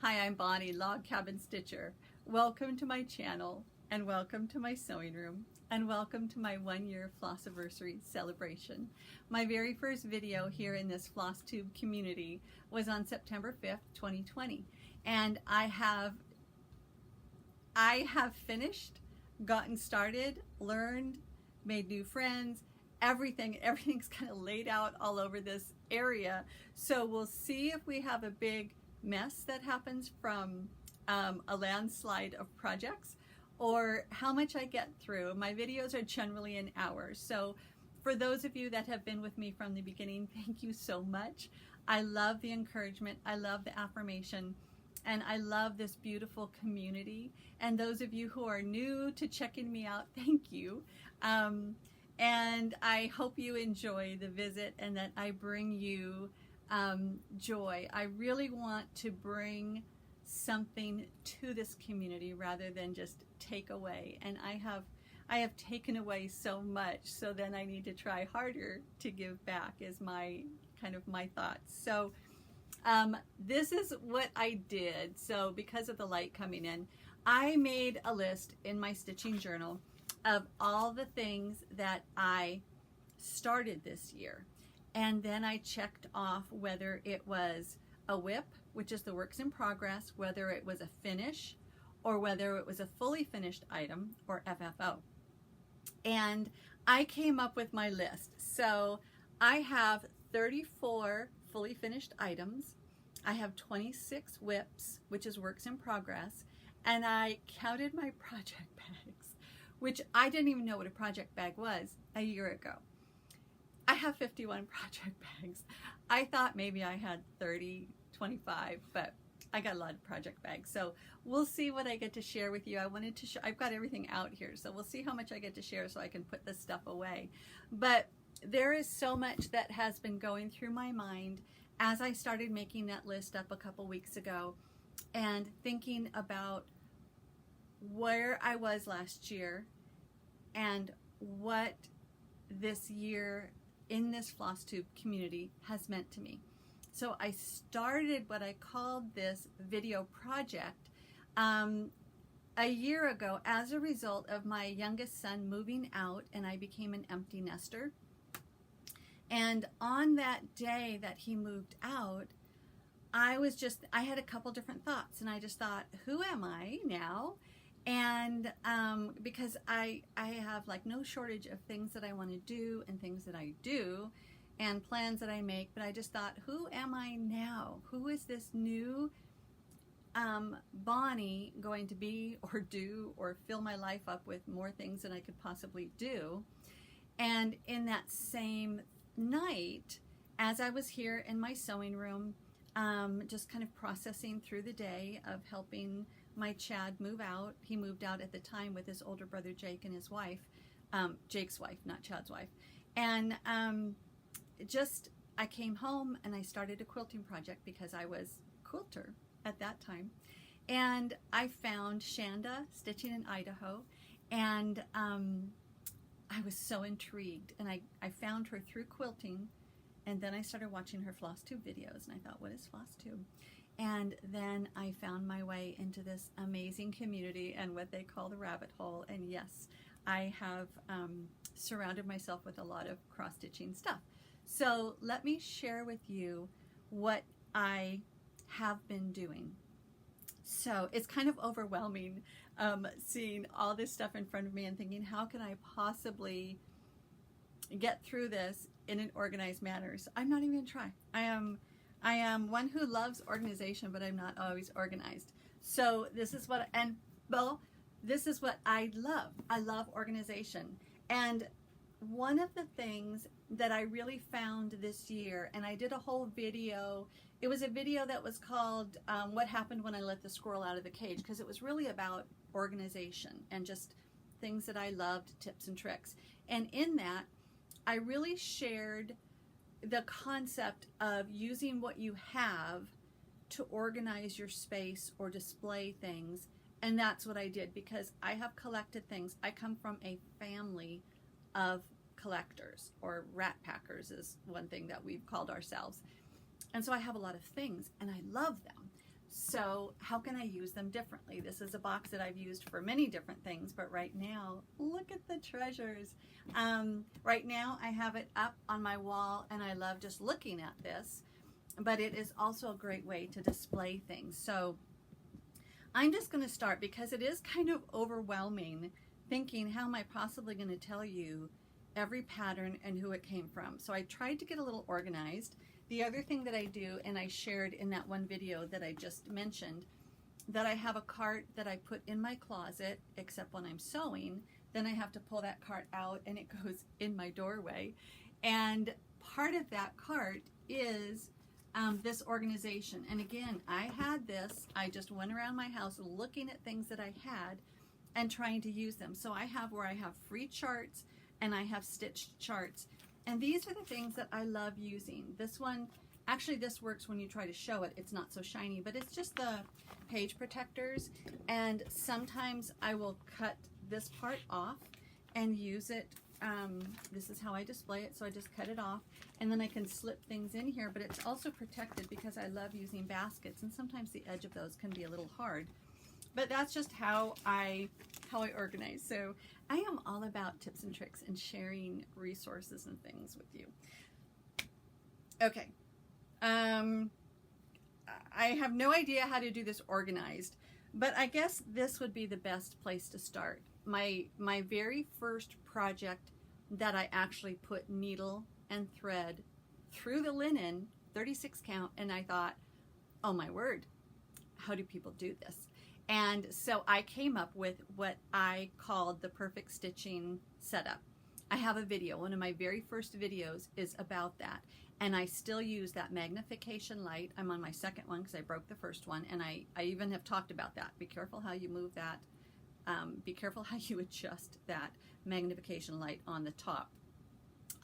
Hi, I'm Bonnie, Log Cabin Stitcher. Welcome to my channel, and welcome to my sewing room, and welcome to my 1-year FlossIversary celebration. My very first video here in this FlossTube community was on September 5th, 2020, and I have finished, gotten started, learned, made new friends, everything's kind of laid out all over this area. So we'll see if we have a big mess that happens from a landslide of projects, or how much I get through. My videos are generally an hour, so for those of you that have been with me from the beginning, thank you so much. I love the encouragement, I love the affirmation, and I love this beautiful community. And those of you who are new to checking me out, thank you. And I hope you enjoy the visit and that I bring you joy. I really want to bring something to this community rather than just take away. And I have taken away so much, so then I need to try harder to give back is my thoughts. So this is what I did. So because of the light coming in, I made a list in my stitching journal of all the things that I started this year. And then I checked off whether it was a WIP, which is the works in progress, whether it was a finish, or whether it was a fully finished item, or FFO. And I came up with my list. So I have 34 fully finished items. I have 26 WIPs, which is works in progress. And I counted my project bags, which I didn't even know what a project bag was a year ago. I have 51 project bags. I thought maybe I had 30, 25, but I got a lot of project bags. So we'll see what I get to share with you. I wanted to show, I've got everything out here, so we'll see how much I get to share so I can put this stuff away. But there is so much that has been going through my mind as I started making that list up a couple weeks ago and thinking about where I was last year and what this year in this FlossTube community has meant to me. So I started what I called this video project a year ago as a result of my youngest son moving out, and I became an empty nester. And on that day that he moved out, I had a couple different thoughts, and I just thought, who am I now? And because I have like no shortage of things that I want to do and things that I do and plans that I make, but I just thought, who am I now? Who is this new Bonnie going to be or do or fill my life up with more things than I could possibly do? And in that same night, as I was here in my sewing room, just kind of processing through the day of helping my Chad move out. He moved out at the time with his older brother Jake and his wife, Jake's wife, not Chad's wife. And I came home and I started a quilting project because I was a quilter at that time. And I found Shanda stitching in Idaho, and I was so intrigued. And I found her through quilting, and then I started watching her FlossTube videos, and I thought, what is FlossTube? And then I found my way into this amazing community and what they call the rabbit hole. And yes, I have surrounded myself with a lot of cross-stitching stuff. So let me share with you what I have been doing. So it's kind of overwhelming seeing all this stuff in front of me and thinking, how can I possibly get through this in an organized manner? So I'm not even going to try. I am one who loves organization, but I'm not always organized. So this is what, this is what I love. I love organization. And one of the things that I really found this year, and I did a whole video, it was a video that was called What Happened When I Let the Squirrel Out of the Cage, because it was really about organization and just things that I loved, tips and tricks. And in that, I really shared the concept of using what you have to organize your space or display things. And that's what I did, because I have collected things. I come from a family of collectors, or rat packers is one thing that we've called ourselves. And so I have a lot of things and I love them. So how can I use them differently? This is a box that I've used for many different things, but right now, look at the treasures. Right now I have it up on my wall and I love just looking at this, but it is also a great way to display things. So I'm just going to start because it is kind of overwhelming thinking, how am I possibly going to tell you every pattern and who it came from? So I tried to get a little organized. The other thing that I do, and I shared in that one video that I just mentioned, that I have a cart that I put in my closet, except when I'm sewing, then I have to pull that cart out and it goes in my doorway. And part of that cart is this organization. And again, I had this, I just went around my house looking at things that I had and trying to use them. So I have where I have free charts and I have stitched charts. And these are the things that I love using. This one, actually this works when you try to show it. It's not so shiny, but it's just the page protectors. And sometimes I will cut this part off and use it. This is how I display it. So I just cut it off and then I can slip things in here, but it's also protected because I love using baskets and sometimes the edge of those can be a little hard. But that's just how I organize. So I am all about tips and tricks and sharing resources and things with you. Okay. I have no idea how to do this organized, but I guess this would be the best place to start. My very first project that I actually put needle and thread through the linen, 36 count, and I thought, oh my word, how do people do this? And so I came up with what I called the perfect stitching setup. I have a video. One of my very first videos is about that. And I still use that magnification light. I'm on my second one because I broke the first one. And I even have talked about that. Be careful how you move that. Be careful how you adjust that magnification light on the top.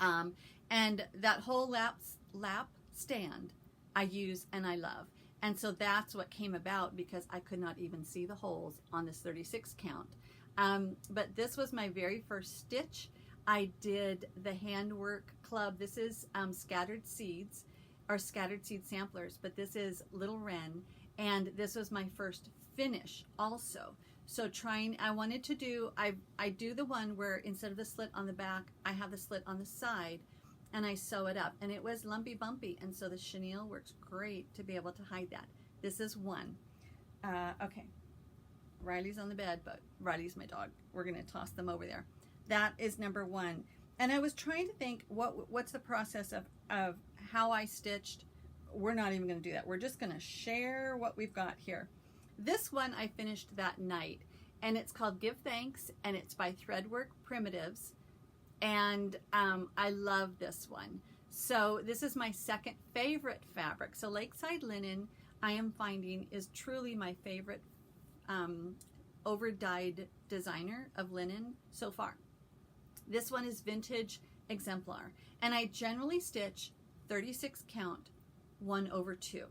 And that whole lap stand I use and I love. And so that's what came about because I could not even see the holes on this 36 count. But this was my very first stitch. I did the handwork club. This is scattered seeds or scattered seed samplers, but this is Little Wren. And this was my first finish also. So I wanted to do, I do the one where instead of the slit on the back, I have the slit on the side. And I sew it up, and it was lumpy bumpy, and so the chenille works great to be able to hide that. This is one. Okay, Riley's on the bed, but Riley's my dog. We're gonna toss them over there. That is number one. And I was trying to think what's the process of how I stitched. We're not even gonna do that. We're just gonna share what we've got here. This one I finished that night, and it's called Give Thanks, and it's by Threadwork Primitives. And I love this one. So this is my second favorite fabric. So Lakeside Linen, I am finding, is truly my favorite over-dyed designer of linen so far. This one is Vintage Exemplar. And I generally stitch 36 count 1/2.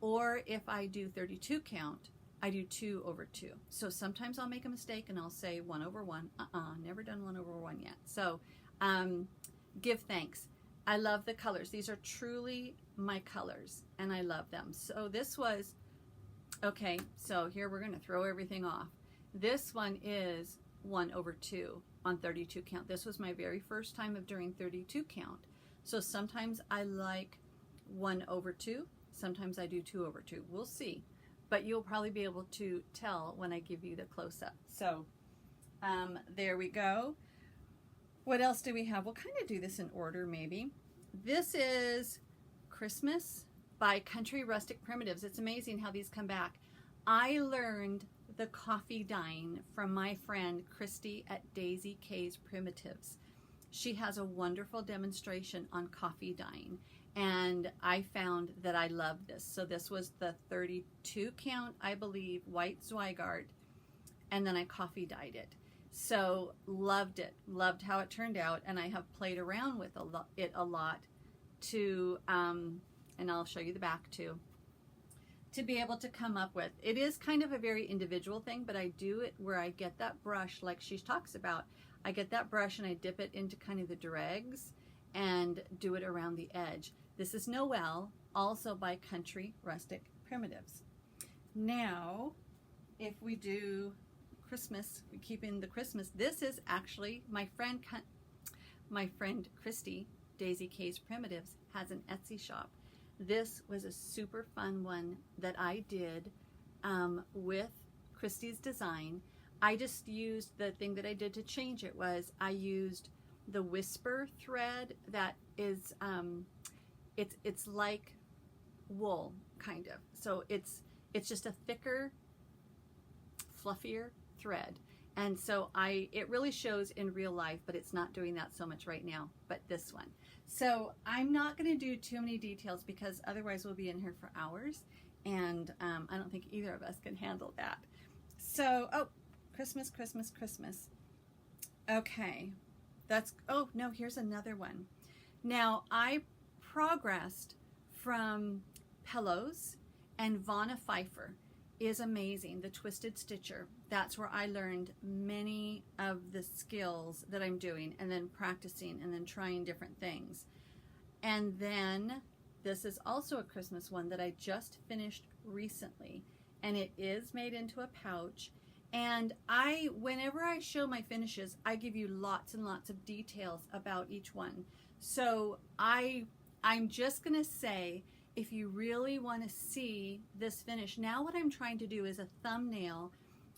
Or if I do 32 count, I do 2/2. So sometimes I'll make a mistake and I'll say 1/1. Never done 1/1 yet. So Give Thanks. I love the colors. These are truly my colors and I love them. So this was, okay, so here we're going to throw everything off. This one is 1/2 on 32 count. This was my very first time of doing 32 count. So sometimes I like 1/2. Sometimes I do 2/2. We'll see. But you'll probably be able to tell when I give you the close-up. So there we go. What else do we have? We'll kind of do this in order maybe. This is Christmas by Country Rustic Primitives. It's amazing how these come back. I learned the coffee dyeing from my friend Christy at Daisy K's Primitives. She has a wonderful demonstration on coffee dyeing. And I found that I love this. So this was the 32 count, I believe, white Zweigart, and then I coffee dyed it. So loved it, loved how it turned out, and I have played around with it a lot to, and I'll show you the back too, to be able to come up with. It is kind of a very individual thing, but I do it where I get that brush like she talks about. I get that brush and I dip it into kind of the dregs and do it around the edge. This is Noel, also by Country Rustic Primitives. Now, if we do Christmas, we keep in the Christmas. This is actually my friend Christy, Daisy K's Primitives, has an Etsy shop. This was a super fun one that I did with Christy's design. I just used the thing that I did to change it was I used the Whisper thread that is it's like wool kind of. So it's just a thicker, fluffier thread. And so it really shows in real life, but it's not doing that so much right now, but this one. So I'm not going to do too many details because otherwise we'll be in here for hours, and I don't think either of us can handle that. So, oh, Christmas, Christmas, Christmas. Okay, oh no, here's another one. Now I progressed from pillows, and Vonna Pfeiffer is amazing, the Twisted Stitcher. That's where I learned many of the skills that I'm doing, and then practicing, and then trying different things. And then this is also a Christmas one that I just finished recently, and it is made into a pouch. And whenever I show my finishes, I give you lots and lots of details about each one. So I'm just gonna say, if you really want to see this finish, now what I'm trying to do is a thumbnail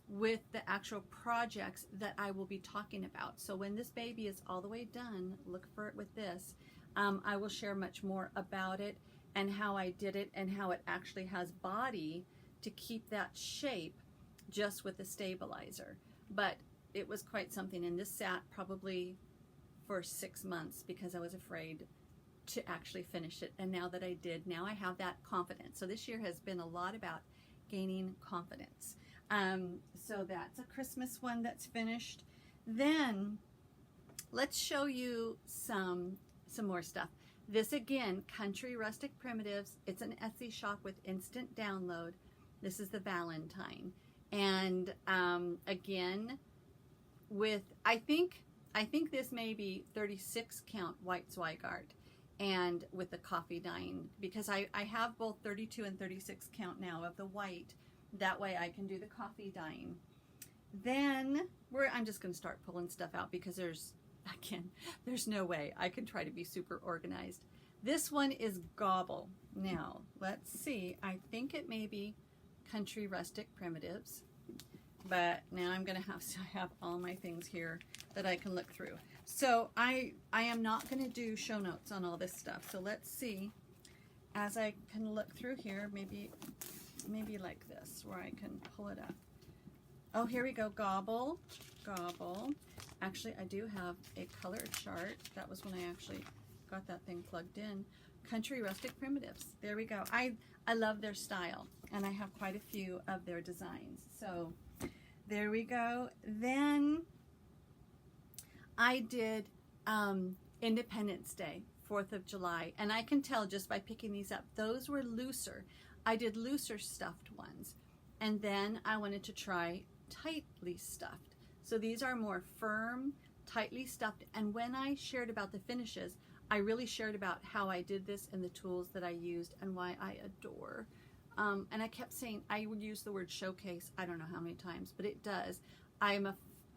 with the actual projects that I will be talking about. So when this baby is all the way done, look for it with this. I will share much more about it and how I did it and how it actually has body to keep that shape just with the stabilizer. But it was quite something, and this sat probably for 6 months because I was afraid to actually finish it. And now that I did, now I have that confidence. So this year has been a lot about gaining confidence. So that's a Christmas one that's finished. Then let's show you some more stuff. This again, Country Rustic Primitives. It's an Etsy shop with instant download. This is the Valentine. And again, with I think this may be 36 count white Zweigart, and with the coffee dyeing, because I have both 32 and 36 count now of the white. That way I can do the coffee dyeing. Then I'm just going to start pulling stuff out because there's no way I can try to be super organized. This one is Gobble. Now let's see, I think it may be Country Rustic Primitives, but now I'm going to have all my things here that I can look through. So I am not going to do show notes on all this stuff. So let's see, as I can look through here, maybe like this, where I can pull it up. Oh, here we go, Gobble. Actually, I do have a color chart. That was when I actually got that thing plugged in. Country Rustic Primitives. There we go. I love their style, and I have quite a few of their designs. So there we go. Then I did Independence Day, 4th of July, and I can tell just by picking these up, those were looser. I did looser stuffed ones, and then I wanted to try tightly stuffed. So these are more firm, tightly stuffed, and when I shared about the finishes, I really shared about how I did this and the tools that I used and why I adore. And I kept saying, I would use the word showcase, I don't know how many times, but it does. I'm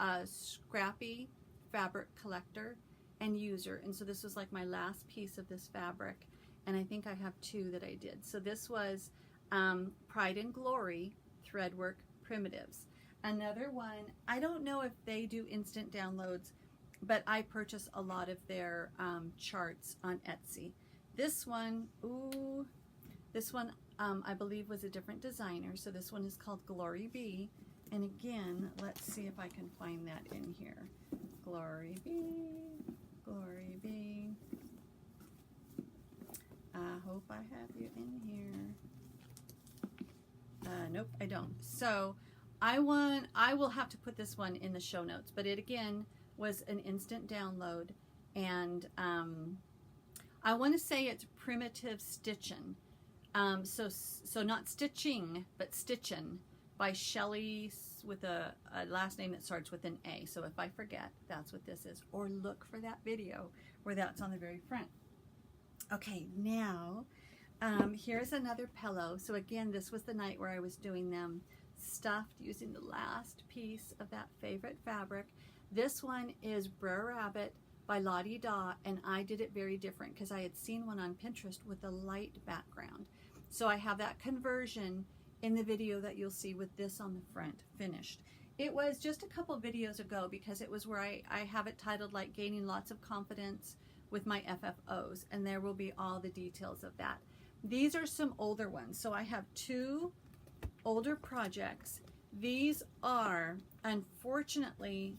a scrappy fabric collector and user, and so this was like my last piece of this fabric, and I think I have 2 that I did. So this was Pride and Glory Threadwork Primitives. Another one, I don't know if they do instant downloads, but I purchase a lot of their charts on Etsy. This one, I believe was a different designer, so this one is called Glory Be. And again, let's see if I can find that in here. Glory Be, Glory Be. I hope I have you in here. Nope, I don't. So I will have to put this one in the show notes, but it again was an instant download, and I want to say it's Primitive Stitchin. So not stitching, but Stitchin by Shelly with a last name that starts with an A. So if I forget, that's what this is. Or look for that video where that's on the very front. Okay, now Here's another pillow. So again, this was the night where I was doing them stuffed using the last piece of that favorite fabric. This one is Brer Rabbit by Lottie Daw, and I did it very different because I had seen one on Pinterest with a light background. So I have that conversion in the video that you'll see with this on the front finished. It was just a couple videos ago because it was where I have it titled like Gaining Lots of Confidence with my FFOs, and there will be all the details of that. These are some older ones. So I have two older projects. These are, unfortunately,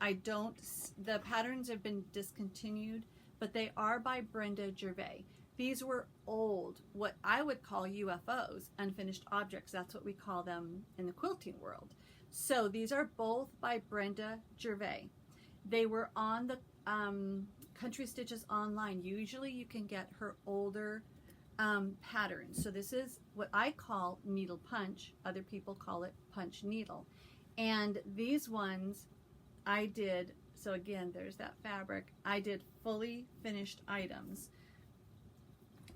the patterns have been discontinued, but they are by Brenda Gervais. These were old, what I would call UFOs, unfinished objects. That's what we call them in the quilting world. So these are both by Brenda Gervais. They were on the Country Stitches online. Usually you can get her older patterns. So this is what I call needle punch. Other people call it punch needle. And these ones I did, so again, there's that fabric. I did fully finished items.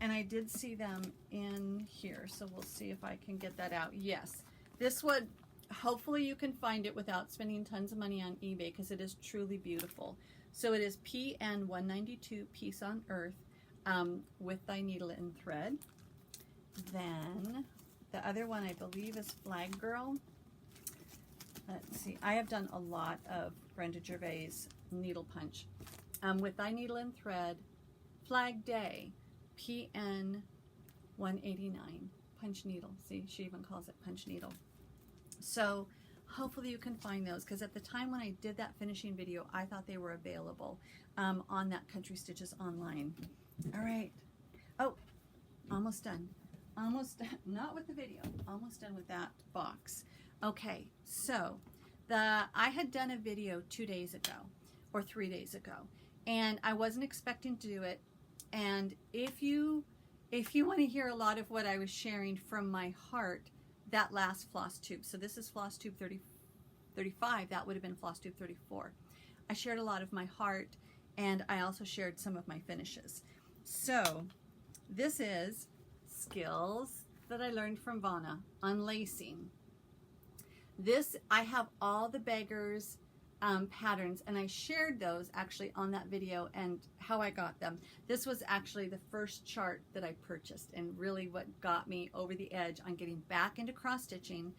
And I did see them in here, so we'll see if I can get that out. Yes, this one, hopefully you can find it without spending tons of money on eBay because it is truly beautiful. So it is PN 192 Peace on Earth with Thy Needle and Thread. Then the other one I believe is Flag Girl. Let's see, I have done a lot of Brenda Gervais needle punch. With Thy Needle and Thread, Flag Day, PN 189, punch needle. See, she even calls it punch needle. So hopefully you can find those, because at the time when I did that finishing video, I thought they were available on that Country Stitches online. All right. Oh, almost done. Almost done. Not with the video. Almost done with that box. Okay, so I had done a video 2 days ago or 3 days ago, and I wasn't expecting to do it. And if you want to hear a lot of what I was sharing from my heart, that last FlossTube. So this is FlossTube 35. That would have been FlossTube 34. I shared a lot of my heart, and I also shared some of my finishes. So this is skills that I learned from Vanna on lacing. This, I have all the Beggars patterns, and I shared those actually on that video and how I got them. This was actually the first chart that I purchased, and really what got me over the edge on getting back into cross stitching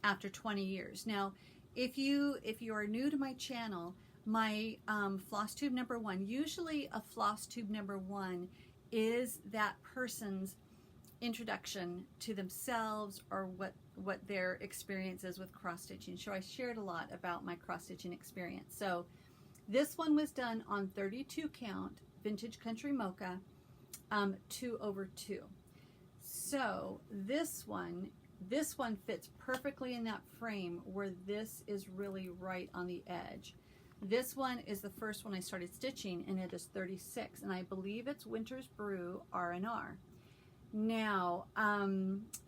after 20 years. Now, if you are new to my channel, my FlossTube number 1, usually a FlossTube number 1 is that person's introduction to themselves or what their experience is with cross stitching. So I shared a lot about my cross stitching experience. So this one was done on 32 count vintage country mocha 2/2. So this one fits perfectly in that frame where this is really right on the edge. This one is the first one I started stitching, and it is 36, and I believe it's Winter Brew R&R. Now,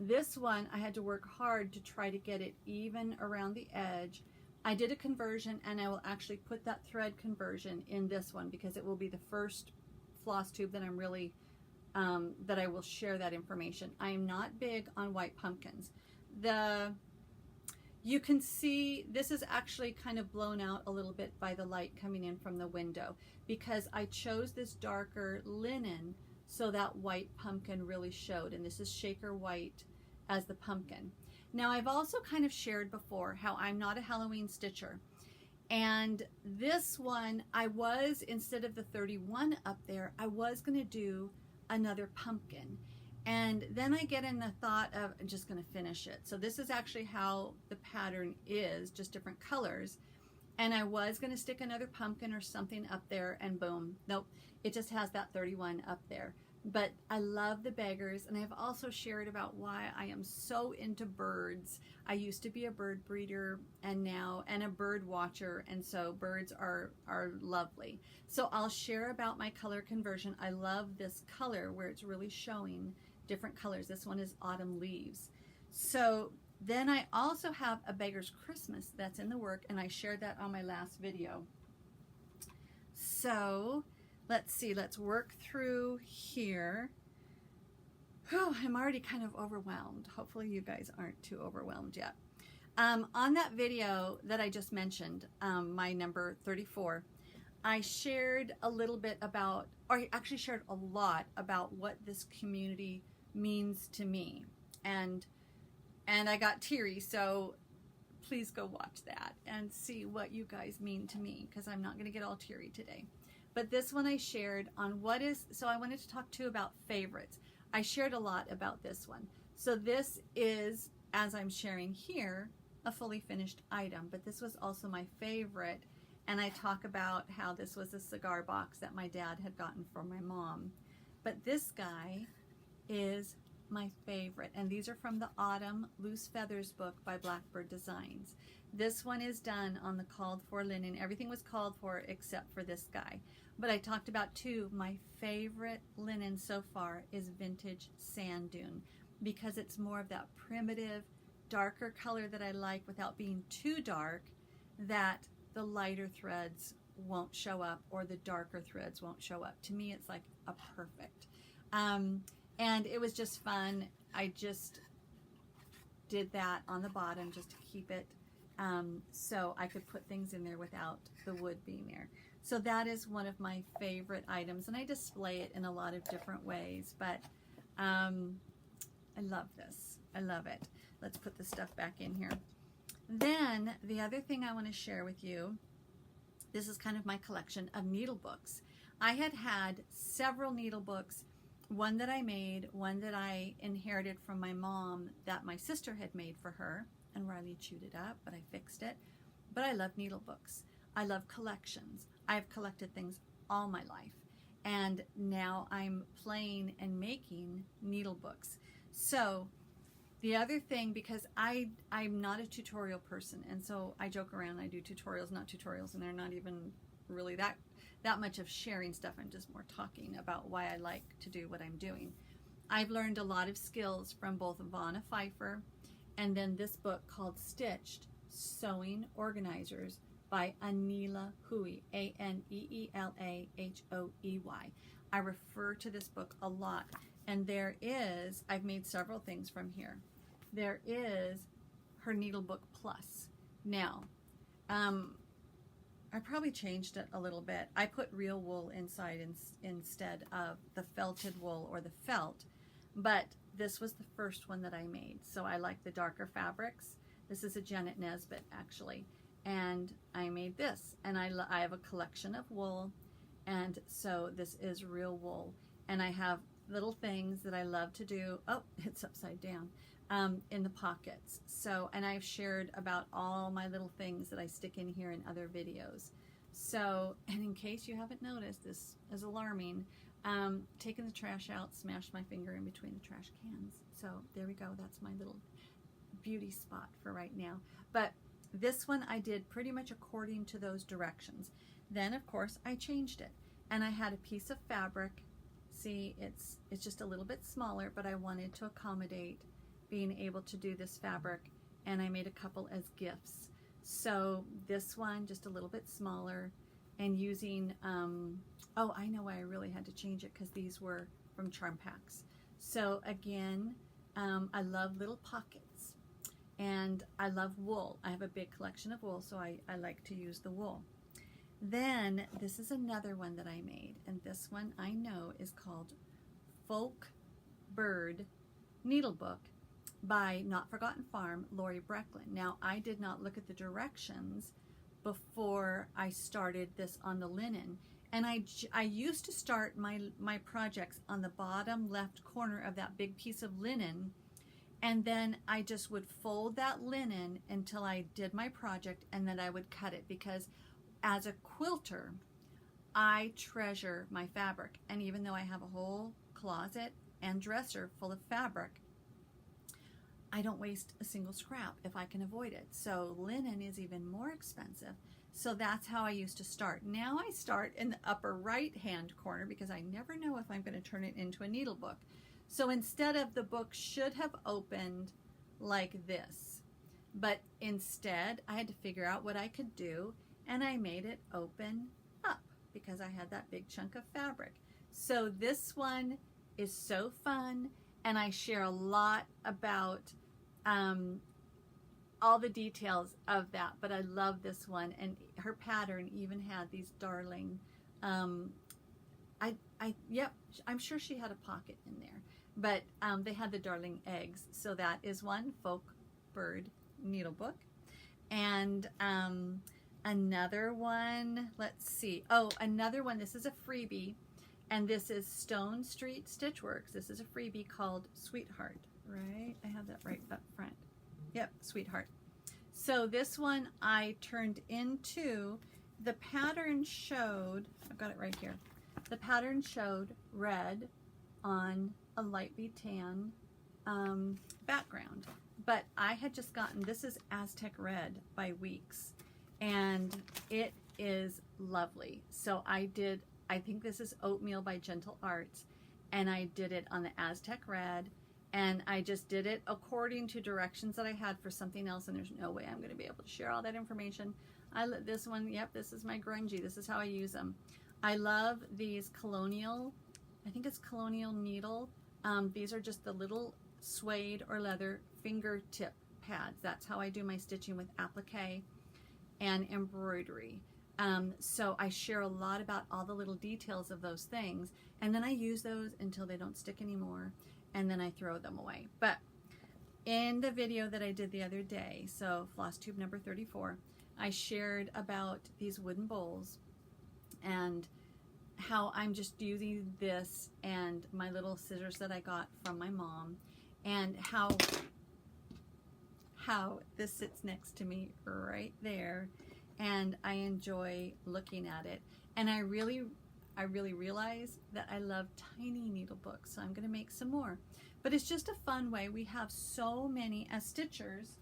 this one, I had to work hard to try to get it even around the edge. I did a conversion, and I will actually put that thread conversion in this one because it will be the first FlossTube that I'm really, that I will share that information. I am not big on white pumpkins. You can see this is actually kind of blown out a little bit by the light coming in from the window because I chose this darker linen so that white pumpkin really showed, and this is Shaker White as the pumpkin. Now, I've also kind of shared before how I'm not a Halloween stitcher, and this one I was, instead of the 31 up there, I was going to do another pumpkin, and then I get in the thought of I'm just going to finish it. So this is actually how the pattern is, just different colors, and I was going to stick another pumpkin or something up there, and boom, nope, it just has that 31 up there. But I love the Beggars, and I've also shared about why I am so into birds. I used to be a bird breeder and a bird watcher, and so birds are lovely. So I'll share about my color conversion. I love this color where it's really showing different colors. This one is Autumn Leaves. So then I also have a Beggar's Christmas that's in the work, and I shared that on my last video. So let's see, let's work through here. Whew, I'm already kind of overwhelmed. Hopefully you guys aren't too overwhelmed yet. On that video that I just mentioned, my number 34, I shared a little bit about, or I actually shared a lot about what this community means to me. And I got teary, so please go watch that and see what you guys mean to me, because I'm not going to get all teary today. But this one I shared on what is, so I wanted to talk too about favorites. I shared a lot about this one. So this is, as I'm sharing here, a fully finished item, but this was also my favorite. And I talk about how this was a cigar box that my dad had gotten from my mom. But this guy is my favorite, and these are from the Autumn Loose Feathers book by Blackbird Designs. This one is done on the called for linen. Everything was called for except for this guy. But I talked about too, my favorite linen so far is vintage sand dune, because it's more of that primitive, darker color that I like without being too dark, that the lighter threads won't show up or the darker threads won't show up. To me, it's like a perfect. And it was just fun. I just did that on the bottom just to keep it so I could put things in there without the wood being there. So that is one of my favorite items, and I display it in a lot of different ways, but I love this. I love it. Let's put the stuff back in here. Then the other thing I want to share with you, this is kind of my collection of needle books. I had several needle books, one that I made, one that I inherited from my mom that my sister had made for her, and Riley chewed it up, but I fixed it. But I love needle books. I love collections. I've collected things all my life, and now I'm playing and making needle books. So the other thing, because I'm not a tutorial person, and so I joke around, I do tutorials, not tutorials, and they're not even really that much of sharing stuff. I'm just more talking about why I like to do what I'm doing. I've learned a lot of skills from both Vanna Pfeiffer and then this book called Stitched, Sewing Organizers by Aneela Hoey, Aneelahooey. I refer to this book a lot, and there is, I've made several things from here. There is her Needlebook Plus. Now, I probably changed it a little bit. I put real wool inside instead of the felted wool or the felt, but this was the first one that I made. So I like the darker fabrics. This is a Janet Nesbitt actually, and I made this, and I have a collection of wool, and so this is real wool, and I have little things that I love to do. Oh, it's upside down. In the pockets. So, and I've shared about all my little things that I stick in here in other videos. So, and in case you haven't noticed, this is alarming, taking the trash out, smashed my finger in between the trash cans. So there we go. That's my little beauty spot for right now. But this one I did pretty much according to those directions. Then of course I changed it, and I had a piece of fabric. See, it's just a little bit smaller, but I wanted to accommodate being able to do this fabric, and I made a couple as gifts. So this one just a little bit smaller, and using oh, I know why I really had to change it, because these were from Charm Packs. So again, I love little pockets, and I love wool. I have a big collection of wool, so I like to use the wool. Then this is another one that I made, and this one I know is called Folk Bird Needlebook by Not Forgotten Farm, Lori Brecklin. Now, I did not look at the directions before I started this on the linen, and I used to start my projects on the bottom left corner of that big piece of linen, and then I just would fold that linen until I did my project, and then I would cut it, because as a quilter, I treasure my fabric, and even though I have a whole closet and dresser full of fabric, I don't waste a single scrap if I can avoid it. So linen is even more expensive. So that's how I used to start. Now I start in the upper right hand corner, because I never know if I'm going to turn it into a needle book. So instead of, the book should have opened like this, but instead I had to figure out what I could do, and I made it open up because I had that big chunk of fabric. So this one is so fun, and I share a lot about all the details of that, but I love this one, and her pattern even had these darling, yep, I'm sure she had a pocket in there, but they had the darling eggs. So that is one folk bird needle book. And another one, let's see, oh, another one, this is a freebie, and this is Stone Street Stitchworks. This is a freebie called Sweetheart, right? I have that right up front. Yep, Sweetheart. So this one I turned into, the pattern showed, I've got it right here, the pattern showed red on a lightly tan background. But I had just gotten, this is Aztec Red by Weeks, and it is lovely. So I think this is Oatmeal by Gentle Arts, and I did it on the Aztec Red, and I just did it according to directions that I had for something else, and there's no way I'm going to be able to share all that information. This one, yep, this is my grungy. This is how I use them. I love these colonial, I think it's colonial needle. These are just the little suede or leather fingertip pads. That's how I do my stitching with applique and embroidery. So I share a lot about all the little details of those things, and then I use those until they don't stick anymore, and then I throw them away. But in the video that I did the other day, so FlossTube number 34, I shared about these wooden bowls and how I'm just using this and my little scissors that I got from my mom, and how this sits next to me right there, and I enjoy looking at it. And I really realize that I love tiny needle books, so I'm going to make some more. But it's just a fun way. We have so many, as stitchers,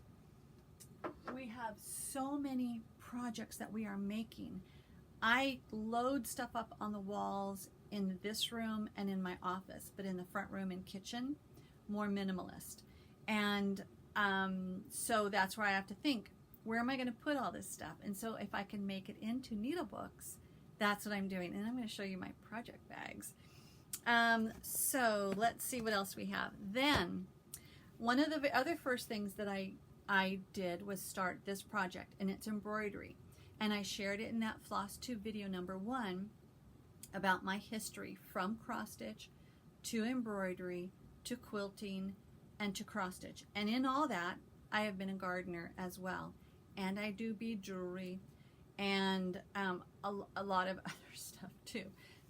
we have so many projects that we are making. I load stuff up on the walls in this room and in my office, but in the front room and kitchen, more minimalist. And so that's where I have to think, where am I going to put all this stuff? And so if I can make it into needle books, that's what I'm doing. And I'm going to show you my project bags. So let's see what else we have. Then one of the other first things that I did was start this project, and it's embroidery. And I shared it in that FlossTube video number 1 about my history from cross stitch to embroidery to quilting and to cross stitch. And in all that, I have been a gardener as well. And I do bead jewelry and a lot of other stuff too.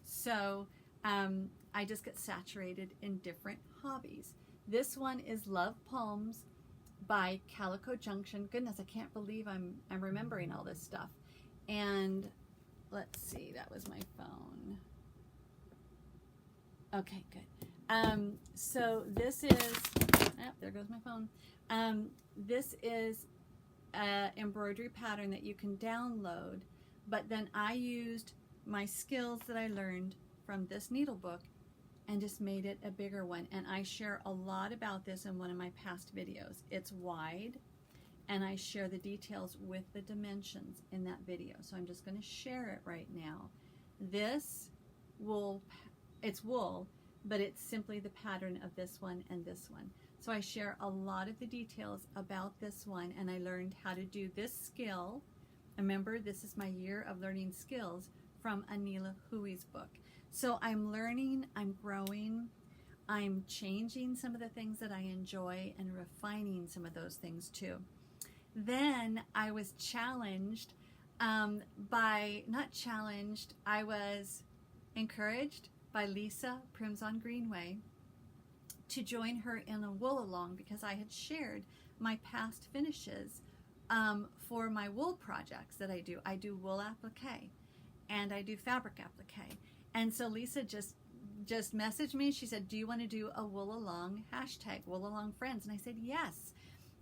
So I just get saturated in different hobbies. This one is Love Poems by Calico Junction. Goodness, I can't believe I'm remembering all this stuff. And let's see, that was my phone. Okay, good. So this is, there goes my phone. This is an embroidery pattern that you can download, but then I used my skills that I learned from this needle book and just made it a bigger one. And I share a lot about this in one of my past videos. It's wide, and I share the details with the dimensions in that video. So I'm just going to share it right now. This wool, it's wool, but it's simply the pattern of this one and this one. So I share a lot of the details about this one, and I learned how to do this skill. Remember, this is my year of learning skills from Anila Hui's book. So I'm learning, I'm growing, I'm changing some of the things that I enjoy and refining some of those things too. Then I was challenged I was encouraged by Lisa Primson Greenway to join her in a wool along, because I had shared my past finishes for my wool projects that I do. I do wool applique and I do fabric applique. And so Lisa just messaged me. She said, do you want to do a wool along hashtag wool along friends? And I said, yes.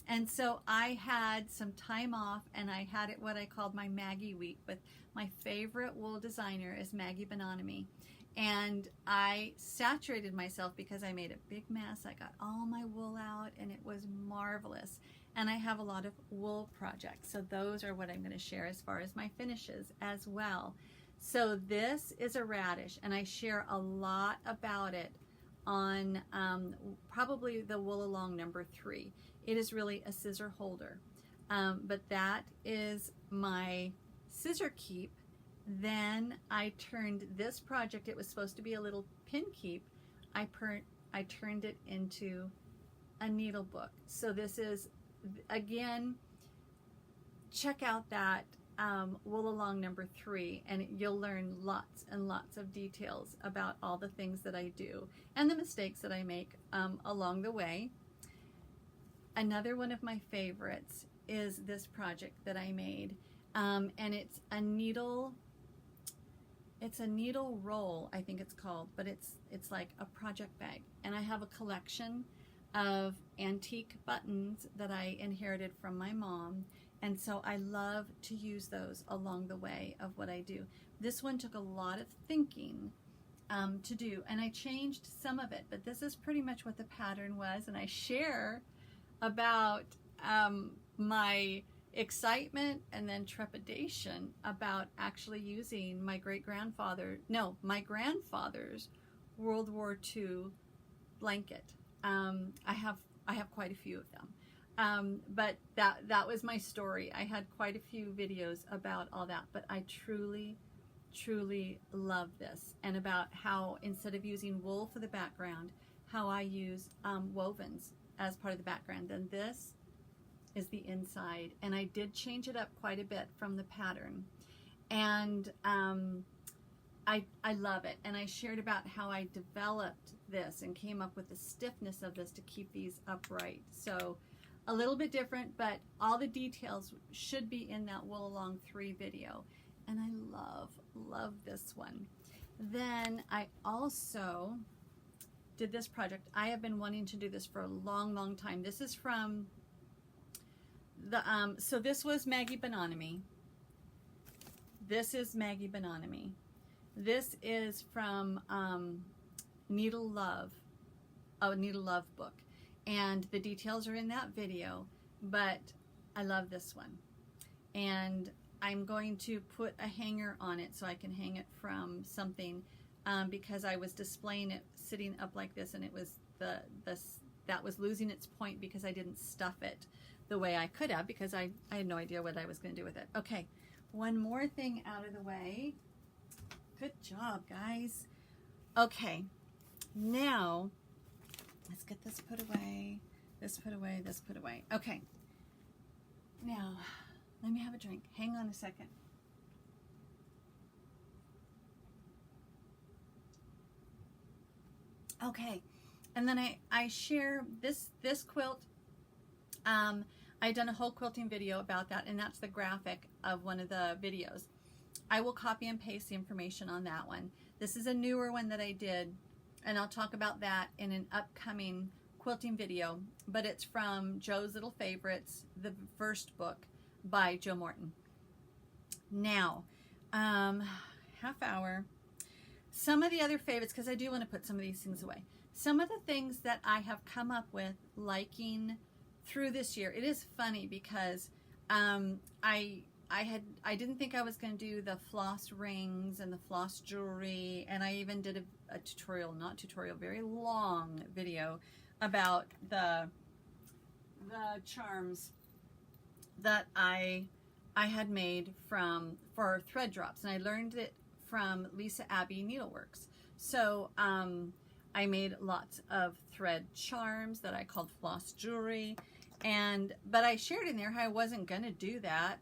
And so I had some time off, and I had it what I called my Maggie week with my favorite wool designer is Maggie Bononomy. And I saturated myself because I made a big mess. I got all my wool out, and it was marvelous. And I have a lot of wool projects. So those are what I'm going to share as far as my finishes as well. So this is a radish, and I share a lot about it on probably the Wool Along number 3. It is really a scissor holder, but that is my scissor keep. Then I turned this project, it was supposed to be a little pin keep, I turned it into a needle book. So this is, again, check out that Wool Along number 3, and you'll learn lots and lots of details about all the things that I do and the mistakes that I make along the way. Another one of my favorites is this project that I made, and it's a needle roll, I think it's called, but it's like a project bag, and I have a collection of antique buttons that I inherited from my mom, and so I love to use those along the way of what I do. This one took a lot of thinking to do, and I changed some of it, but this is pretty much what the pattern was, and I share about my excitement and then trepidation about actually using my grandfather's World War II blanket. I have quite a few of them, but that was my story. I had quite a few videos about all that, but I truly love this, and about how instead of using wool for the background, how I use wovens as part of the background. Then this is the inside, and I did change it up quite a bit from the pattern, and I love it. And I shared about how I developed this and came up with the stiffness of this to keep these upright. So a little bit different, but all the details should be in that Wool Along 3 video, and I love this one. Then I also did this project. I have been wanting to do this for a long time. This is from the so this was Maggie Bononomy. This is Maggie Bononomy. This is from Needle Love, a Needle Love book, and the details are in that video, but I love this one, and I'm going to put a hanger on it so I can hang it from something, because I was displaying it sitting up like this, and it was that was losing its point because I didn't stuff it the way I could have, because I had no idea what I was going to do with it. Okay, one more thing out of the way. Good job, guys. Okay, now let's get this put away, this put away, this put away. Okay, now let me have a drink. Hang on a second. Okay, and then I share this quilt. I done a whole quilting video about that, and that's the graphic of one of the videos. I will copy and paste the information on that one. This is a newer one that I did, and I'll talk about that in an upcoming quilting video, but it's from Joe's Little Favorites, the first book by Joe Morton. Now, half hour. Some of the other favorites, because I do want to put some of these things away. Some of the things that I have come up with liking through this year. It is funny because I didn't think I was going to do the floss rings and the floss jewelry, and I even did a tutorial, not tutorial, very long video about the charms that I had made for thread drops, and I learned it from Lisa Abbey Needleworks. So I made lots of thread charms that I called floss jewelry, but I shared in there how I wasn't going to do that.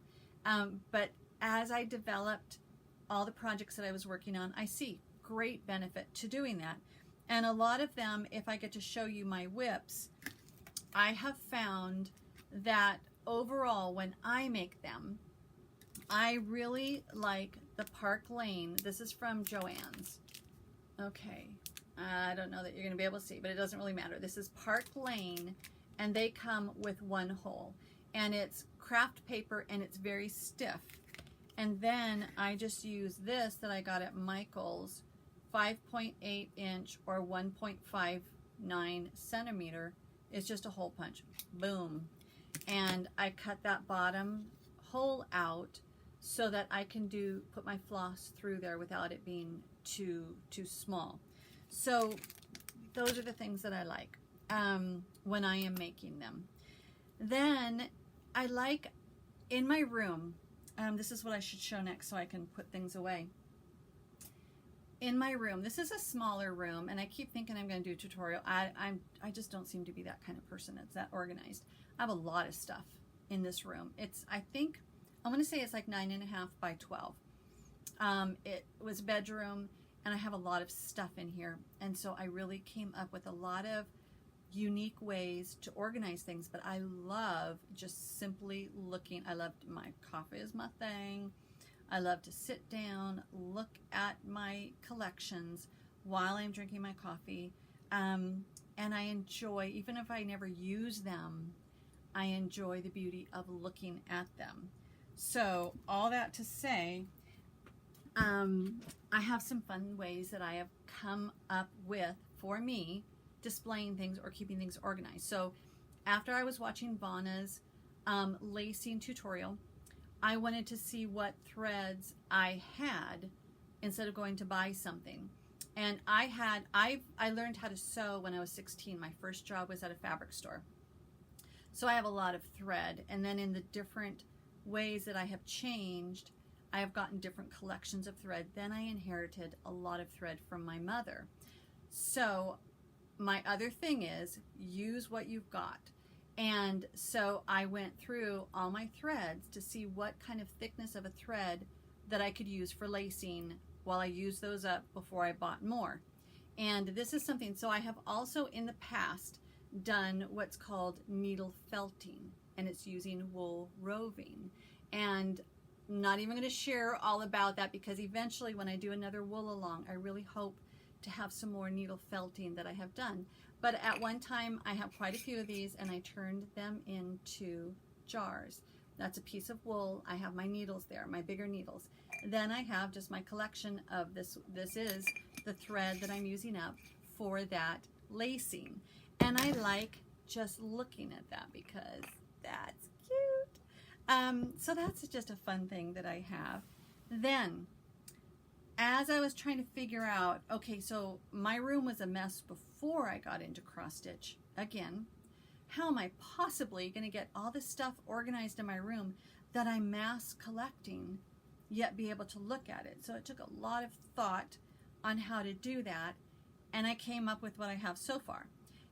But as I developed all the projects that I was working on, I see great benefit to doing that. And a lot of them, if I get to show you my whips, I have found that overall when I make them, I really like the Park Lane. This is from JoAnne's. Okay, I don't know that you're going to be able to see, but it doesn't really matter. This is Park Lane, and they come with one hole, and it's craft paper, and it's very stiff. And then I just use this that I got at Michael's, 5.8 inch or 1.59 centimeter. It's just a hole punch. Boom. And I cut that bottom hole out so that I can put my floss through there without it being too small. So those are the things that I like when I am making them. Then I like in my room, this is what I should show next so I can put things away. In my room, this is a smaller room, and I keep thinking I'm going to do a tutorial. I just don't seem to be that kind of person that's that organized. I have a lot of stuff in this room. I think I'm going to say it's like 9.5 by 12. It was a bedroom, and I have a lot of stuff in here, and so I really came up with a lot of unique ways to organize things. But I love just simply looking. I love my coffee is my thing. I love to sit down, look at my collections while I'm drinking my coffee, and I enjoy, even if I never use them, I enjoy the beauty of looking at them. So all that to say, I have some fun ways that I have come up with for me displaying things or keeping things organized. So after I was watching Vanna's lacing tutorial, I wanted to see what threads I had instead of going to buy something. And I learned how to sew when I was 16. My first job was at a fabric store. So I have a lot of thread. And then in the different ways that I have changed, I have gotten different collections of thread. Then I inherited a lot of thread from my mother. So my other thing is use what you've got. And so I went through all my threads to see what kind of thickness of a thread that I could use for lacing while I used those up before I bought more. And this is something, so I have also in the past done what's called needle felting, and it's using wool roving. And I'm not even going to share all about that because eventually when I do another wool along, I really hope to have some more needle felting that I have done. But at one time I have quite a few of these, and I turned them into jars. That's a piece of wool. I have my needles there, my bigger needles. Then I have just my collection of this. This is the thread that I'm using up for that lacing. And I like just looking at that because that's cute. So that's just a fun thing that I have. Then, as I was trying to figure out, okay, so my room was a mess before I got into cross stitch. Again, how am I possibly going to get all this stuff organized in my room that I'm mass collecting, yet be able to look at it? So it took a lot of thought on how to do that, and I came up with what I have so far.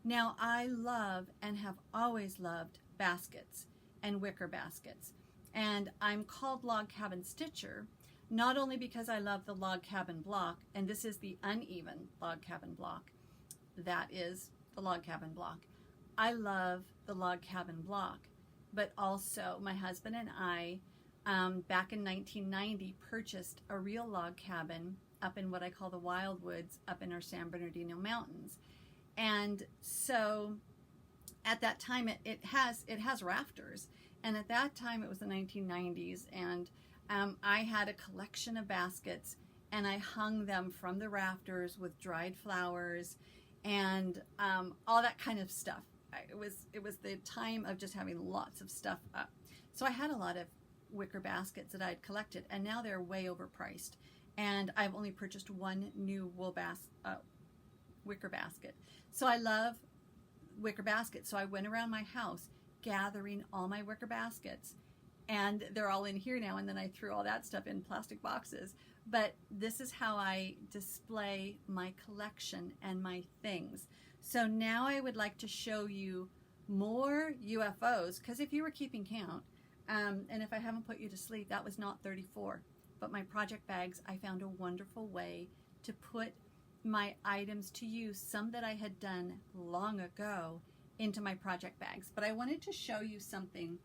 Now, I love and have always loved baskets and wicker baskets, and I'm called Log Cabin Stitcher, not only because I love the log cabin block, and this is the uneven log cabin block. That is the log cabin block. I love the log cabin block, but also my husband and I, back in 1990, purchased a real log cabin up in what I call the Wildwoods, up in our San Bernardino Mountains. And so at that time, it has rafters, and at that time it was the 1990s, and I had a collection of baskets, and I hung them from the rafters with dried flowers and all that kind of stuff. It was the time of just having lots of stuff up. So I had a lot of wicker baskets that I'd collected, and now they're way overpriced. And I've only purchased one new wicker basket. So I love wicker baskets. So I went around my house gathering all my wicker baskets, and they're all in here now, and then I threw all that stuff in plastic boxes. But this is how I display my collection and my things. So now I would like to show you more UFOs, because if you were keeping count, and if I haven't put you to sleep, that was not 34. But my project bags, I found a wonderful way to put my items to use, some that I had done long ago, into my project bags. But I wanted to show you something.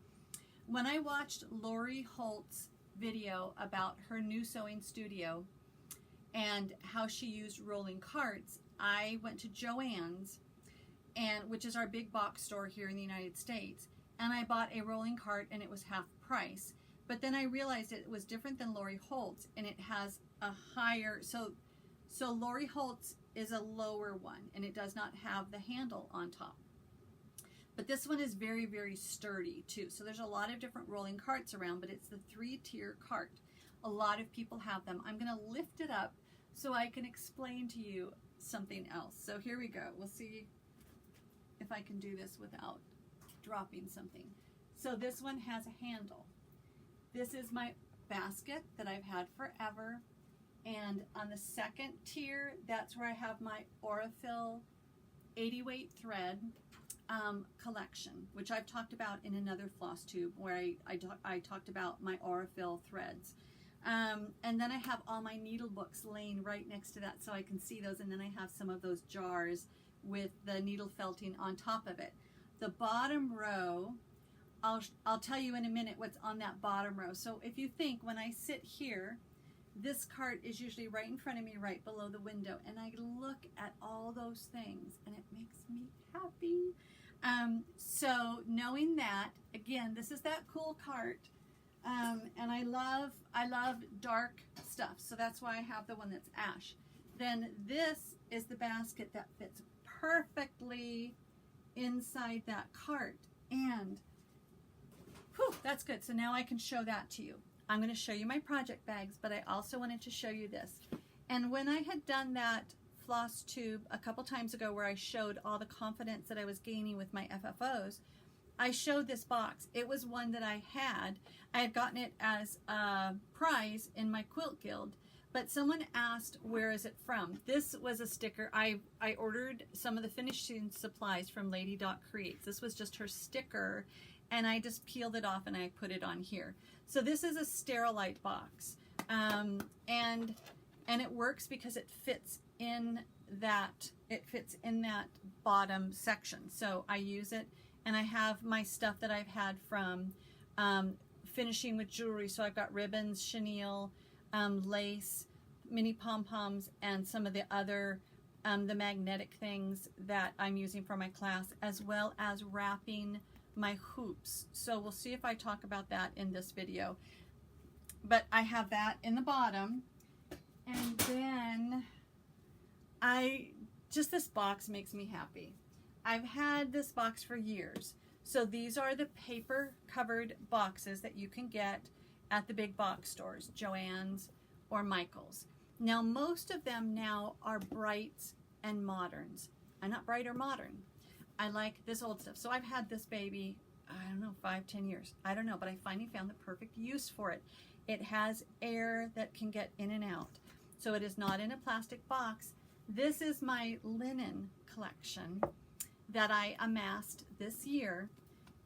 When I watched Lori Holt's video about her new sewing studio and how she used rolling carts, I went to JoAnne's, which is our big box store here in the United States, and I bought a rolling cart, and it was half price. But then I realized it was different than Lori Holt's, and it has a higher, so Lori Holt's is a lower one, and it does not have the handle on top. But this one is very, very sturdy too. So there's a lot of different rolling carts around, but it's the 3-tier cart. A lot of people have them. I'm going to lift it up so I can explain to you something else. So here we go. We'll see if I can do this without dropping something. So this one has a handle. This is my basket that I've had forever. And on the second tier, that's where I have my Aurifil 80 weight thread collection, which I've talked about in another FlossTube where I talked about my Aurifil threads. And then I have all my needle books laying right next to that so I can see those, and then I have some of those jars with the needle felting on top of it. The bottom row, I'll tell you in a minute what's on that bottom row. So if you think, when I sit here, this cart is usually right in front of me, right below the window, and I look at all those things and it makes me happy. So knowing that, again, this is that cool cart, and I love dark stuff, so that's why I have the one that's ash. Then this is the basket that fits perfectly inside that cart, and whew, that's good. So now I can show that to you. I'm going to show you my project bags, but I also wanted to show you this. And when I had done that FlossTube a couple times ago where I showed all the confidence that I was gaining with my FFOs, I showed this box. It was one that I had gotten it as a prize in my quilt guild, but someone asked, where is it from? This was a sticker. I ordered some of the finishing supplies from Lady Doc Creates. This was just her sticker, and I just peeled it off and I put it on here. So this is a Sterilite box, and it works because it fits in that bottom section. So I use it, and I have my stuff that I've had from finishing with jewelry. So I've got ribbons, chenille, lace, mini pom-poms, and some of the other the magnetic things that I'm using for my class, as well as wrapping my hoops. So we'll see if I talk about that in this video. But I have that in the bottom, and then this box makes me happy. I've had this box for years. So these are the paper covered boxes that you can get at the big box stores, JoAnne's or Michael's. Now most of them now are brights and moderns. I'm not bright or modern. I like this old stuff. So I've had this baby, I don't know, 5-10 years. I don't know, but I finally found the perfect use for it. It has air that can get in and out. So it is not in a plastic box. This is my linen collection that I amassed this year.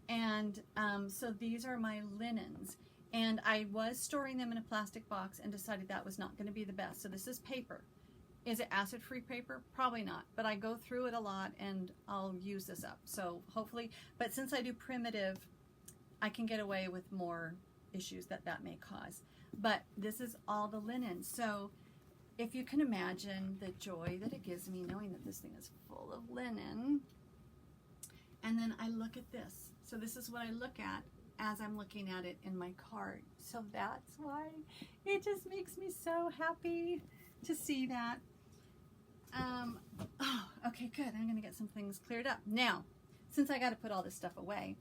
And so these are my linens. And I was storing them in a plastic box and decided that was not going to be the best. So this is paper. Is it acid-free paper? Probably not, but I go through it a lot and I'll use this up. So hopefully, but since I do primitive, I can get away with more issues that may cause. But this is all the linen. So if you can imagine the joy that it gives me knowing that this thing is full of linen. And then I look at this. So this is what I look at as I'm looking at it in my cart. So that's why it just makes me so happy to see that. Oh, okay, good. I'm going to get some things cleared up. Now, since I got to put all this stuff away,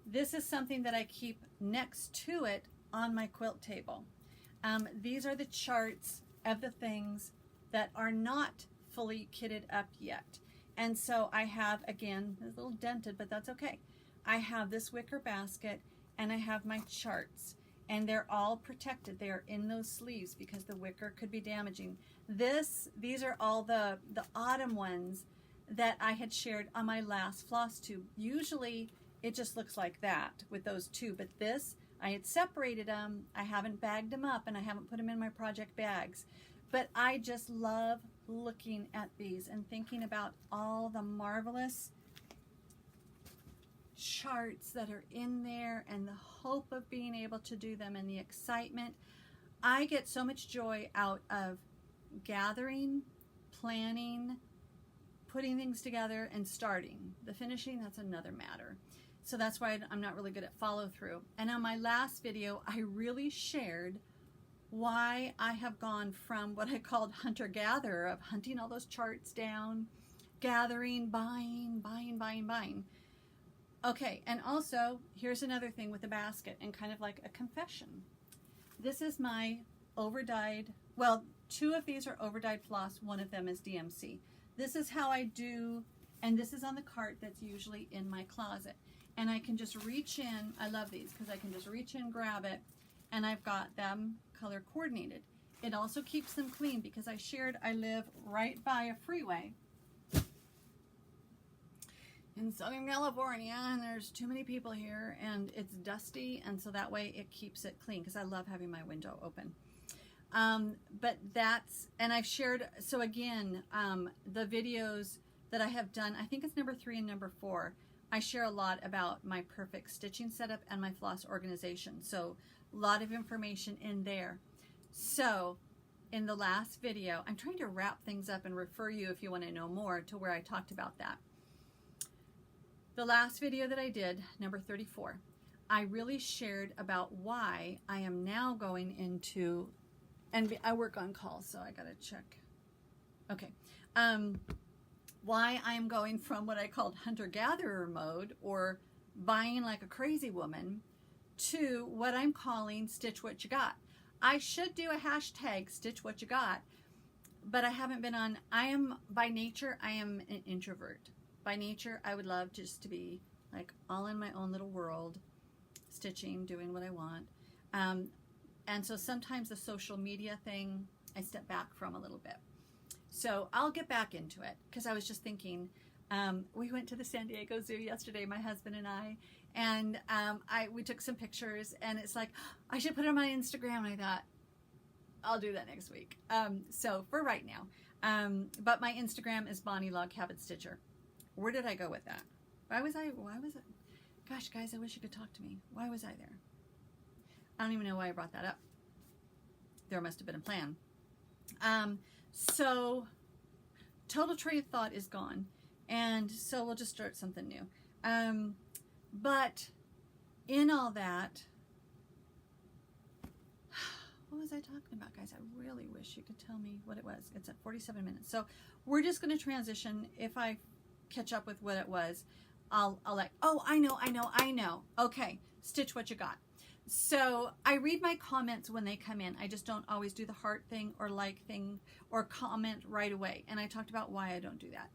this is something that I keep next to it on my quilt table. These are the charts of the things that are not fully kitted up yet. And so I have, again, it's a little dented, but that's okay. I have this wicker basket and I have my charts. And they're all protected. They are in those sleeves because the wicker could be damaging. These are all the autumn ones that I had shared on my last FlossTube. Usually it just looks like that with those two, but this, I had separated them. I haven't bagged them up and I haven't put them in my project bags. But I just love looking at these and thinking about all the marvelous charts that are in there and the hope of being able to do them and the excitement. I get so much joy out of gathering, planning, putting things together, and starting. The finishing, that's another matter. So that's why I'm not really good at follow through. And on my last video, I really shared why I have gone from what I called hunter-gatherer, of hunting all those charts down, gathering, buying. Okay, and also, here's another thing with the basket, and kind of like a confession. This is my overdyed well, 2 of these are overdyed floss, 1 of them is DMC. This is how I do, and this is on the cart that's usually in my closet. And I can just reach in, I love these because I can just reach in, grab it, and I've got them color coordinated. It also keeps them clean because I live right by a freeway in Southern California, and there's too many people here, and it's dusty, and so that way it keeps it clean because I love having my window open. But that's, and I've shared, so again, the videos that I have done, I think it's number 3 and number 4, I share a lot about my perfect stitching setup and my floss organization. So a lot of information in there. So in the last video, I'm trying to wrap things up and refer you, if you want to know more, to where I talked about that. The last video that I did, number 34, I really shared about why I am now going into, and I work on calls, so I gotta check. Okay. Why I am going from what I called hunter-gatherer mode, or buying like a crazy woman, to what I'm calling stitch what you got. I should do a hashtag stitch what you got, but I haven't been on. I am, by nature, I am an introvert. By nature, I would love just to be like all in my own little world, stitching, doing what I want. And so sometimes the social media thing, I step back from a little bit. So I'll get back into it because I was just thinking, we went to the San Diego Zoo yesterday, my husband and I, and we took some pictures, and it's like, I should put it on my Instagram, and I thought, I'll do that next week. So for right now. But my Instagram is Bonnie Log Cabin Stitcher. Where did I go with that? Why was it? Gosh, guys, I wish you could talk to me. Why was I there? I don't even know why I brought that up. There must have been a plan. So total train of thought is gone. And so we'll just start something new. But in all that, what was I talking about, guys? I really wish you could tell me what it was. It's at 47 minutes. So we're just going to transition. If I catch up with what it was, I'll like, oh, I know. Okay, stitch what you got. So I read my comments when they come in. I just don't always do the heart thing or like thing or comment right away. And I talked about why I don't do that.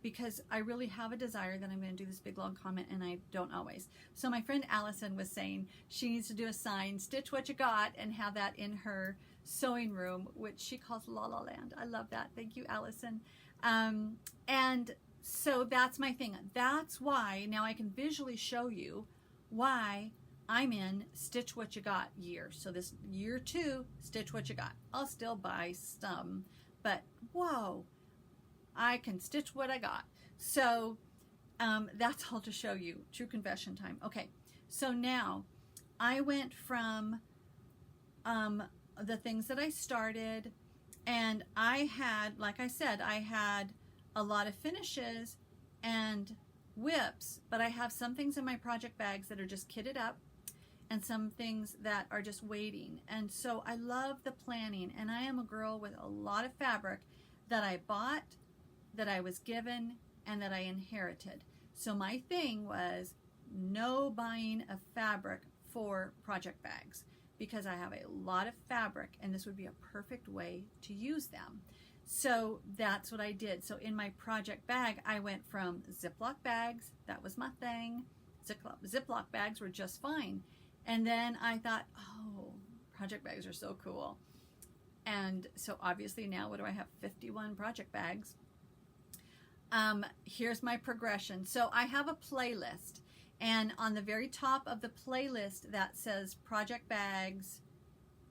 Because I really have a desire that I'm going to do this big long comment, and I don't always. So my friend Allison was saying she needs to do a sign, stitch what you got, and have that in her sewing room, which she calls La La Land. I love that. Thank you, Allison. And so that's my thing. That's why now I can visually show you why I'm in stitch what you got year. So this year 2, stitch what you got. I'll still buy some, but whoa, I can stitch what I got. So that's all to show you. True confession time. Okay, so now I went from the things that I started, and I had, like I said, I had a lot of finishes and whips, but I have some things in my project bags that are just kitted up and some things that are just waiting. And so I love the planning, and I am a girl with a lot of fabric that I bought, that I was given, and that I inherited. So my thing was no buying of fabric for project bags, because I have a lot of fabric and this would be a perfect way to use them. So that's what I did. So in my project bag, I went from Ziploc bags, that was my thing. Ziploc bags were just fine. And then I thought, oh, project bags are so cool. And so obviously now, what do I have? 51 project bags. Here's my progression. So I have a playlist, and on the very top of the playlist that says project bags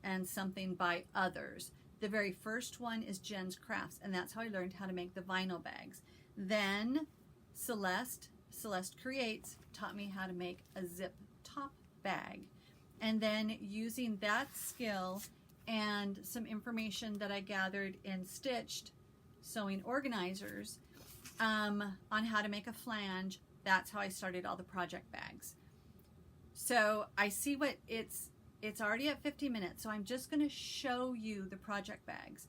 and something by others. The very first one is Jen's Crafts, and that's how I learned how to make the vinyl bags. Then Celeste Creates taught me how to make a zip top bag. And then using that skill and some information that I gathered in Stitched sewing organizers on how to make a flange, that's how I started all the project bags. So I see what it's already at 50 minutes, so I'm just going to show you the project bags.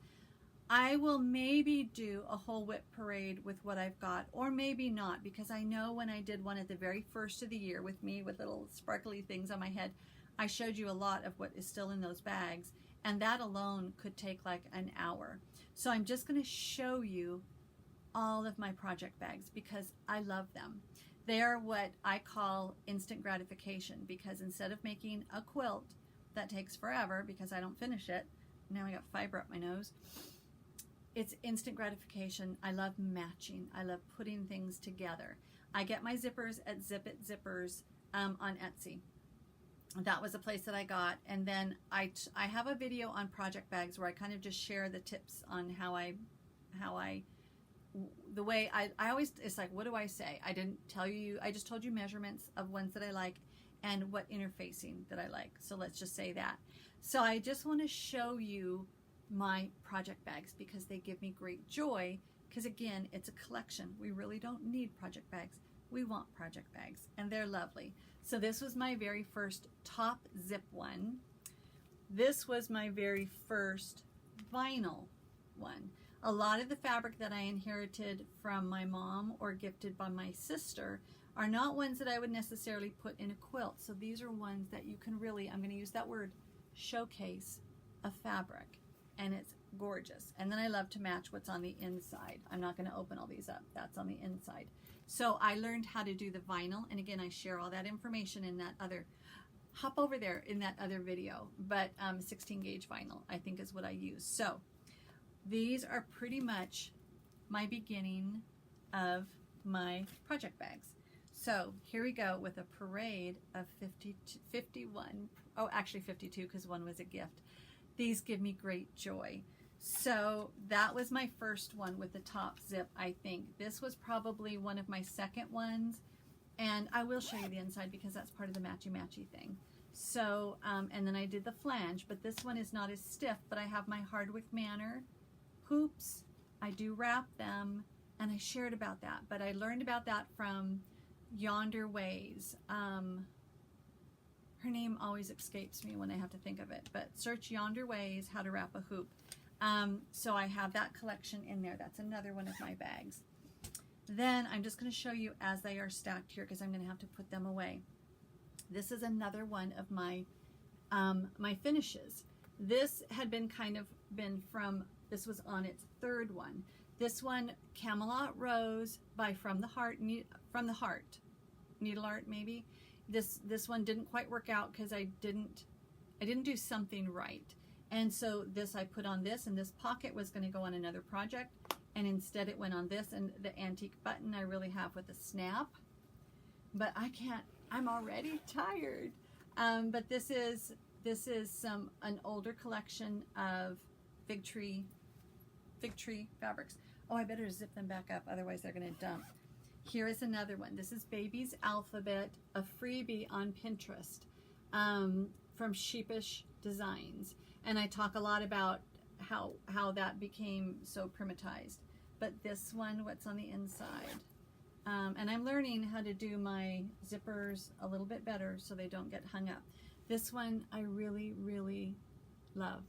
I will maybe do a whole whip parade with what I've got, or maybe not, because I know when I did one at the very first of the year with me with little sparkly things on my head, I showed you a lot of what is still in those bags, and that alone could take like an hour. So I'm just going to show you all of my project bags because I love them. They are what I call instant gratification, because instead of making a quilt that takes forever because I don't finish it, now I got fiber up my nose, it's instant gratification. I love matching. I love putting things together. I get my zippers at Zip It Zippers on Etsy. That was a place that I got. And then I have a video on project bags where I kind of just share the tips on the way I always, it's like, what do I say? I didn't tell you, I just told you measurements of ones that I like and what interfacing that I like. So let's just say that. So I just want to show you my project bags because they give me great joy, because again, it's a collection. We really don't need project bags. We want project bags, and they're lovely. So this was my very first top zip one. This was my very first vinyl one. A lot of the fabric that I inherited from my mom or gifted by my sister are not ones that I would necessarily put in a quilt. So these are ones that you can really, I'm going to use that word, showcase a fabric, and it's gorgeous. And then I love to match what's on the inside. I'm not going to open all these up. That's on the inside. So I learned how to do the vinyl, and again, I share all that information in that other, hop over there in that other video, but 16 gauge vinyl I think is what I use. So these are pretty much my beginning of my project bags. So here we go with a parade of 51, oh actually 52 because one was a gift. These give me great joy. So that was my first one with the top zip, I think. This was probably one of my second ones, and I will show you the inside because that's part of the matchy-matchy thing. So, and then I did the flange, but this one is not as stiff, but I have my Hardwick Manor hoops. I do wrap them, and I shared about that, but I learned about that from Yonder Ways. Her name always escapes me when I have to think of it, but search Yonder Ways, how to wrap a hoop. So I have that collection in there. That's another one of my bags. Then I'm just going to show you as they are stacked here because I'm going to have to put them away. This is another one of my my finishes. This had been from, this was on its third one. This one, Camelot Rose by From the Heart, Needle Art maybe. This one didn't quite work out because I didn't do something right. And so this I put on this, and this pocket was going to go on another project, and instead it went on this, and the antique button I really have with a snap. But I can't, I'm already tired. But this is an older collection of fig tree fabrics. Oh, I better zip them back up, otherwise they're going to dump. Here is another one. This is Baby's Alphabet, a freebie on Pinterest from Sheepish Designs. And I talk a lot about how that became so primatized. But this one, what's on the inside? And I'm learning how to do my zippers a little bit better so they don't get hung up. This one I really, really love.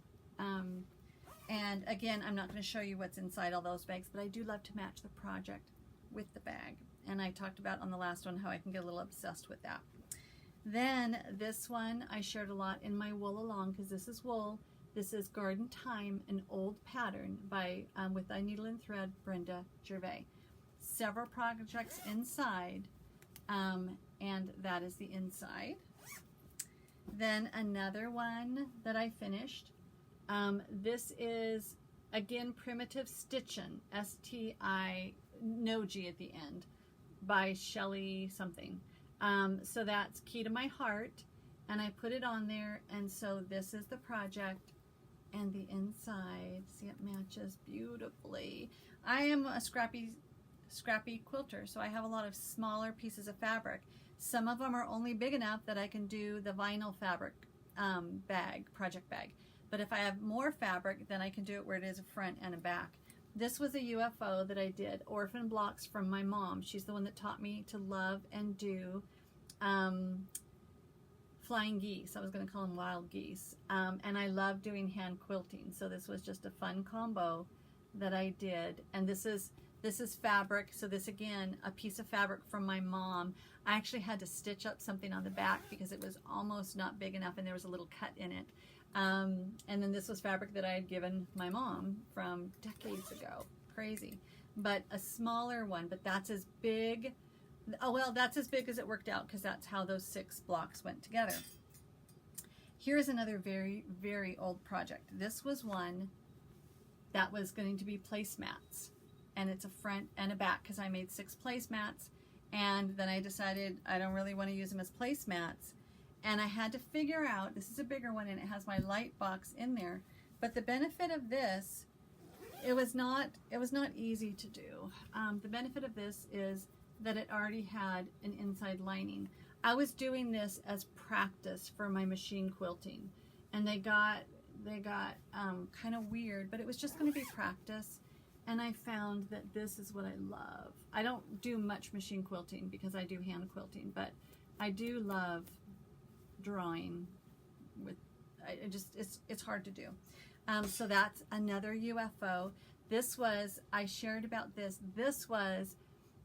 And again, I'm not going to show you what's inside all those bags, but I do love to match the project with the bag. And I talked about on the last one how I can get a little obsessed with that. Then this one I shared a lot in my Wool Along because this is wool. This is Garden Thyme, an old pattern by with I Needle and Thread, Brenda Gervais. Several projects inside, and that is the inside. Then another one that I finished. This is again Primitive Stitchin, S-T-I, no G at the end, by Shelly something. So that's Key to My Heart, and I put it on there, and so this is the project, and the inside, see, it matches beautifully. I am a scrappy quilter, so I have a lot of smaller pieces of fabric. Some of them are only big enough that I can do the vinyl fabric project bag. But if I have more fabric, then I can do it where it is a front and a back. This was a UFO that I did, orphan blocks from my mom. She's the one that taught me to love and do flying geese. I was going to call them wild geese. And I love doing hand quilting. So this was just a fun combo that I did. And this is fabric. So this, again, a piece of fabric from my mom. I actually had to stitch up something on the back because it was almost not big enough and there was a little cut in it. And then this was fabric that I had given my mom from decades ago. Crazy. But a smaller one, but that's as big. Oh, well, that's as big as it worked out because that's how those 6 blocks went together. Here's another very, very old project. This was one that was going to be placemats. And it's a front and a back because I made 6 placemats. And then I decided I don't really want to use them as placemats. And I had to figure out, this is a bigger one and it has my light box in there. But the benefit of this, it was not easy to do. The benefit of this is that it already had an inside lining. I was doing this as practice for my machine quilting. And they got kind of weird, but it was just going to be practice. And I found that this is what I love. I don't do much machine quilting because I do hand quilting, but I do love drawing with, it's hard to do. So that's another UFO. This was, I shared about this. This was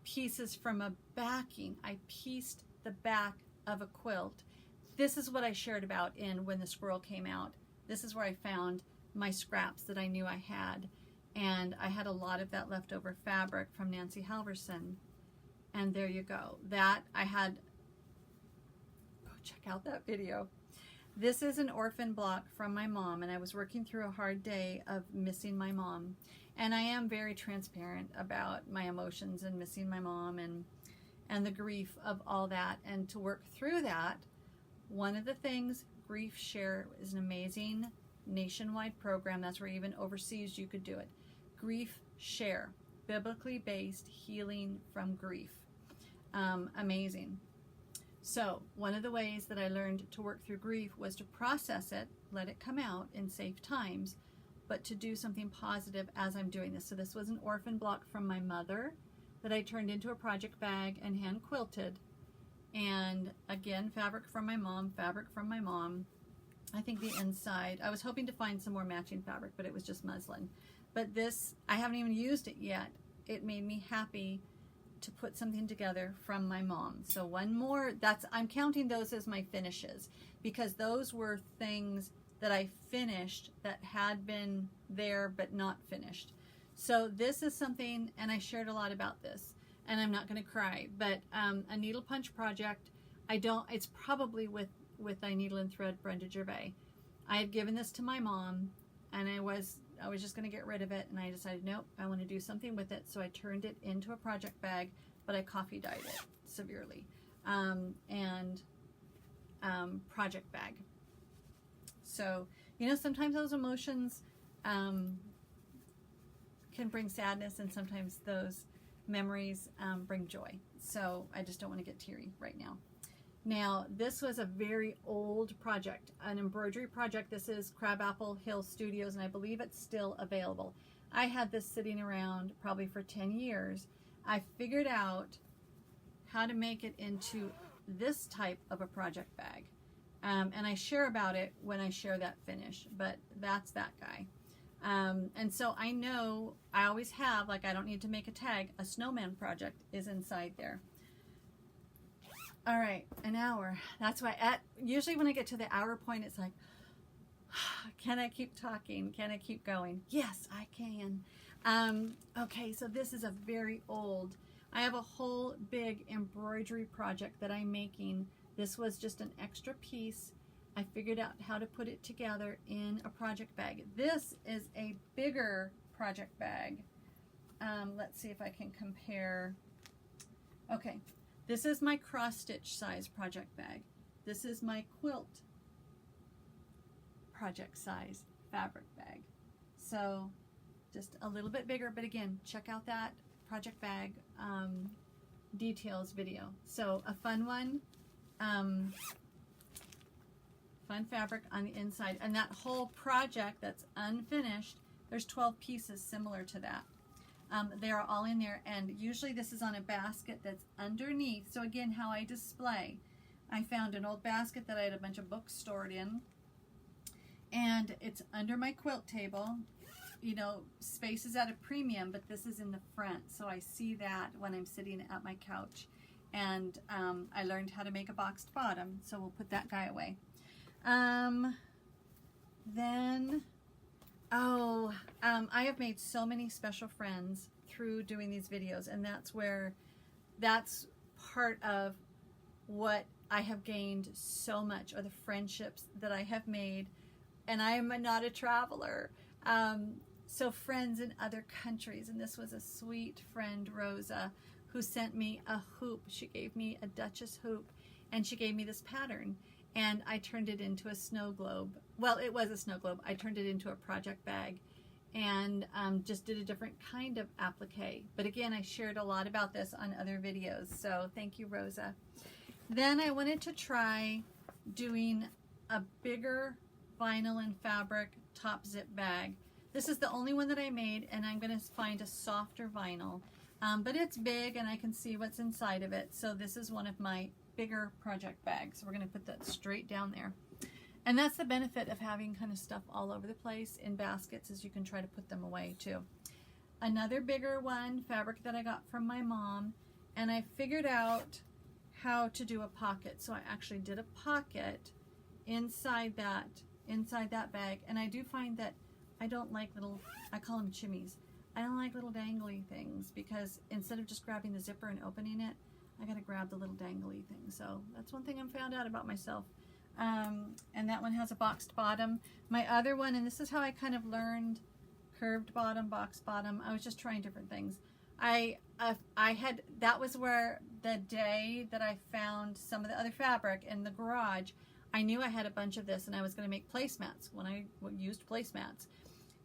pieces from a backing. I pieced the back of a quilt. This is what I shared about in When the Squirrel Came Out. This is where I found my scraps that I knew I had. And I had a lot of that leftover fabric from Nancy Halverson. And there you go. That I had, go check out that video. This is an orphan block from my mom, and I was working through a hard day of missing my mom. And I am very transparent about my emotions and missing my mom and the grief of all that. And to work through that, one of the things, Grief Share is an amazing nationwide program. That's where even overseas you could do it. Grief Share, biblically based healing from grief. Amazing. So one of the ways that I learned to work through grief was to process it, let it come out in safe times, but to do something positive as I'm doing this. So this was an orphan block from my mother that I turned into a project bag and hand quilted. And again, fabric from my mom, fabric from my mom. I think the inside, I was hoping to find some more matching fabric, but it was just muslin. But this, I haven't even used it yet. It made me happy to put something together from my mom. So one more, I'm counting those as my finishes because those were things that I finished that had been there but not finished. So this is something, and I shared a lot about this, and I'm not going to cry, but a Needlepunch Project, it's probably with I Needle and Thread Brenda Gervais. I had given this to my mom, and I was just going to get rid of it, and I decided, nope, I want to do something with it, so I turned it into a project bag, but I coffee dyed it severely, project bag. So, sometimes those emotions can bring sadness, and sometimes those memories bring joy. So I just don't want to get teary right now. Now, this was a very old project, an embroidery project. This is Crabapple Hill Studios, and I believe it's still available. I had this sitting around probably for 10 years. I figured out how to make it into this type of a project bag. And I share about it when I share that finish, but that's that guy. And so I know I always have, I don't need to make a tag, a snowman project is inside there. All right, an hour. That's why usually when I get to the hour point, it's like, can I keep talking? Can I keep going? Yes, I can. Okay, so this is a very old, I have a whole big embroidery project that I'm making. This was just an extra piece. I figured out how to put it together in a project bag. This is a bigger project bag. Let's see if I can compare. Okay, this is my cross stitch size project bag. This is my quilt project size fabric bag. So just a little bit bigger, but again, check out that project bag details video. So a fun one. Fun fabric on the inside, and that whole project that's unfinished, there's 12 pieces similar to that. They are all in there, and usually this is on a basket that's underneath. So again, how I display, I found an old basket that I had a bunch of books stored in, and it's under my quilt table. Space is at a premium, but this is in the front, so I see that when I'm sitting at my couch. And I learned how to make a boxed bottom, so we'll put that guy away. Then, oh, I have made so many special friends through doing these videos, and that's part of what I have gained so much, are the friendships that I have made. And I am not a traveler. So friends in other countries, and this was a sweet friend, Rosa, who sent me a hoop. She gave me a Duchess hoop, and she gave me this pattern, and I turned it into a snow globe. Well, it was a snow globe. I turned it into a project bag, and just did a different kind of applique. But again, I shared a lot about this on other videos, so thank you, Rosa. Then I wanted to try doing a bigger vinyl and fabric top zip bag. This is the only one that I made, and I'm going to find a softer vinyl, but it's big and I can see what's inside of it. So this is one of my bigger project bags. We're going to put that straight down there. And that's the benefit of having kind of stuff all over the place in baskets, is you can try to put them away too. Another bigger one, fabric that I got from my mom, and I figured out how to do a pocket. So I actually did a pocket inside that bag, and I do find that I don't like little, I call them chimneys. I don't like little dangly things, because instead of just grabbing the zipper and opening it, I gotta grab the little dangly thing. So that's one thing I found out about myself. And that one has a boxed bottom. My other one, and this is how I kind of learned curved bottom, boxed bottom. I was just trying different things. That was where the day that I found some of the other fabric in the garage, I knew I had a bunch of this, and I was going to make placemats when I used placemats,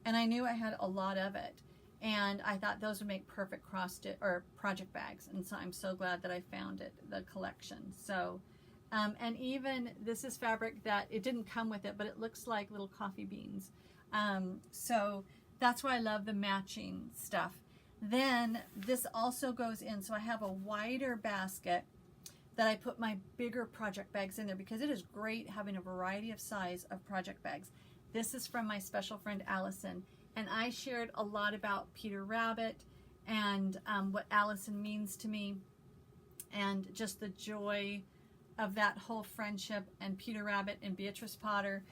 and I knew I had a lot of it, and I thought those would make perfect cross stitch or project bags. And so I'm so glad that I found it, the collection. So and even this is fabric that it didn't come with it, but it looks like little coffee beans. So that's why I love the matching stuff. Then this also goes in, so I have a wider basket that I put my bigger project bags in there, because it is great having a variety of size of project bags. This is from my special friend Allison, and I shared a lot about Peter Rabbit and what Allison means to me, and just the joy of that whole friendship, and Peter Rabbit and Beatrice Potter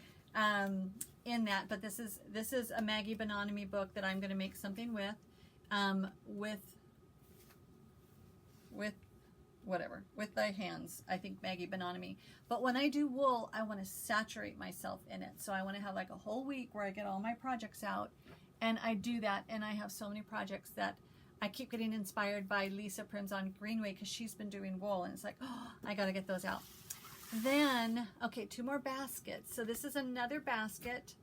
in that. But this is a Maggie Bononomy book that I'm going to make something with whatever, with the hands, I think Maggie Bononomy. But when I do wool, I want to saturate myself in it. So I want to have like a whole week where I get all my projects out, and I do that. And I have so many projects that I keep getting inspired by Lisa Prims on Greenway, because she's been doing wool, and it's like, oh, I got to get those out. Then, okay, 2 more baskets. So this is another basket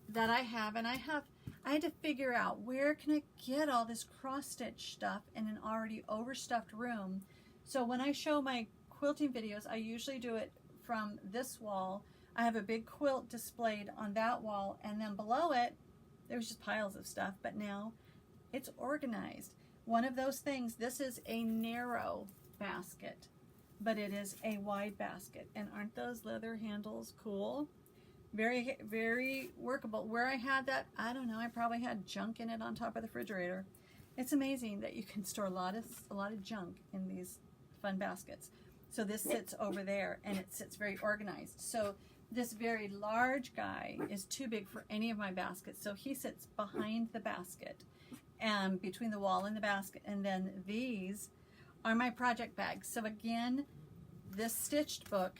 that I have, and I had to figure out, where can I get all this cross stitch stuff in an already overstuffed room. So when I show my quilting videos, I usually do it from this wall. I have a big quilt displayed on that wall, and then below it, there was just piles of stuff, but now it's organized. One of those things, this is a narrow basket, but it is a wide basket. And aren't those leather handles cool? Very, very workable. Where I had that, I don't know, I probably had junk in it on top of the refrigerator. It's amazing that you can store a lot of junk in these fun baskets. So this sits over there, and it sits very organized. So this very large guy is too big for any of my baskets, so he sits behind the basket, and between the wall and the basket. And then these are my project bags. So again, this stitched book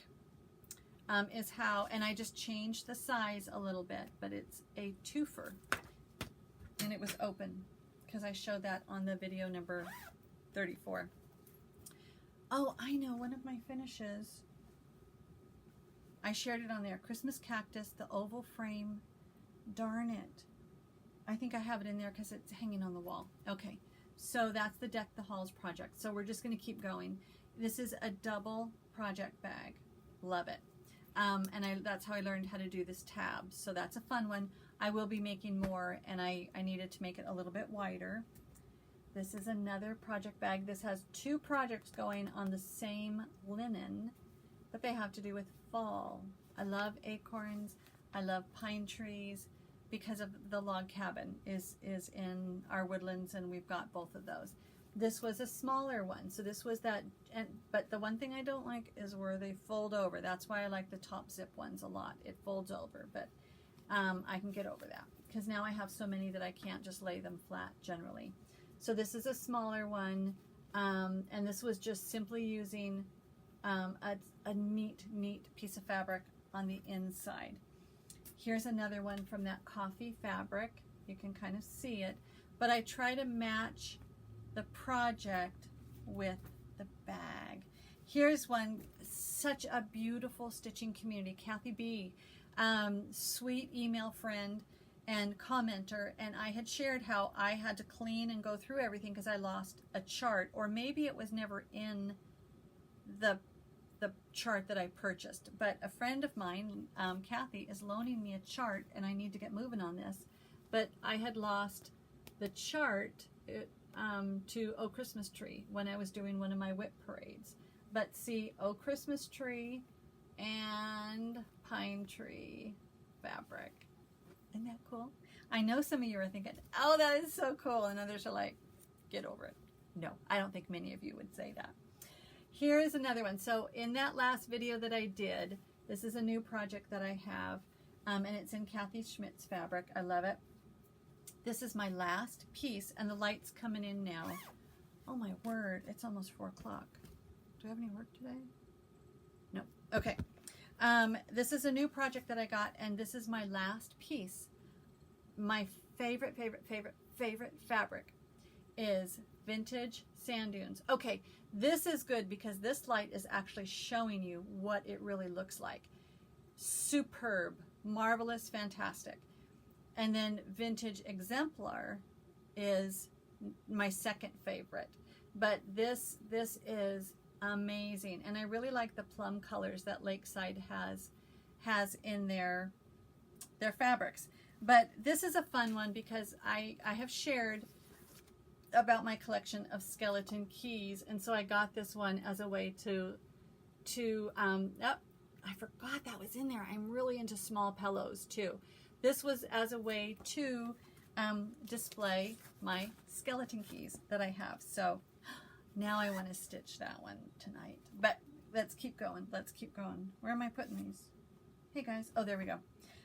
is how, and I just changed the size a little bit, but it's a twofer, and it was open, because I showed that on the video number 34. Oh, I know, one of my finishes, I shared it on there. Christmas cactus, the oval frame. Darn it. I think I have it in there because it's hanging on the wall. Okay, so that's the Deck the Halls project. So we're just going to keep going. This is a double project bag. Love it. And that's how I learned how to do this tab. So that's a fun one. I will be making more, and I needed to make it a little bit wider. This is another project bag. This has 2 projects going on the same linen, but they have to do with fall. I love acorns. I love pine trees, because of the log cabin is in our woodlands, and we've got both of those. This was a smaller one, so this was that, but the one thing I don't like is where they fold over. That's why I like the top zip ones a lot. It folds over, but I can get over that because now I have so many that I can't just lay them flat generally. So this is a smaller one, and this was just simply using a neat piece of fabric on the inside. Here's another one from that coffee fabric. You can kind of see it, but I try to match the project with the bag. Here's one, such a beautiful stitching community. Kathy B, sweet email friend and commenter, and I had shared how I had to clean and go through everything because I lost a chart, or maybe it was never in the chart that I purchased. But a friend of mine, Kathy, is loaning me a chart, and I need to get moving on this. But I had lost the chart to Oh Christmas Tree when I was doing one of my whip parades. But see, Oh Christmas Tree and Pine Tree fabric. Isn't that cool? I know some of you are thinking, oh, that is so cool. And others are like, get over it. No, I don't think many of you would say that. Here is another one. So in that last video that I did, this is a new project that I have, and it's in Kathy Schmidt's fabric. I love it. This is my last piece, and the light's coming in now. Oh my word, it's almost 4 o'clock. Do I have any work today? No. Okay. This is a new project that I got, and this is my last piece. My favorite fabric is Vintage Sand Dunes. Okay, this is good because this light is actually showing you what it really looks like. Superb, marvelous, fantastic. And then Vintage Exemplar is my second favorite. But this is amazing, and I really like the plum colors that Lakeside has in their fabrics. But this is a fun one because I have shared about my collection of skeleton keys, and so I got this one as a way to oh, I forgot that was in there. I'm really into small pillows too. This was as a way to display my skeleton keys that I have. So now I want to stitch that one tonight. But let's keep going. Let's keep going. Where am I putting these? Hey guys. Oh, there we go.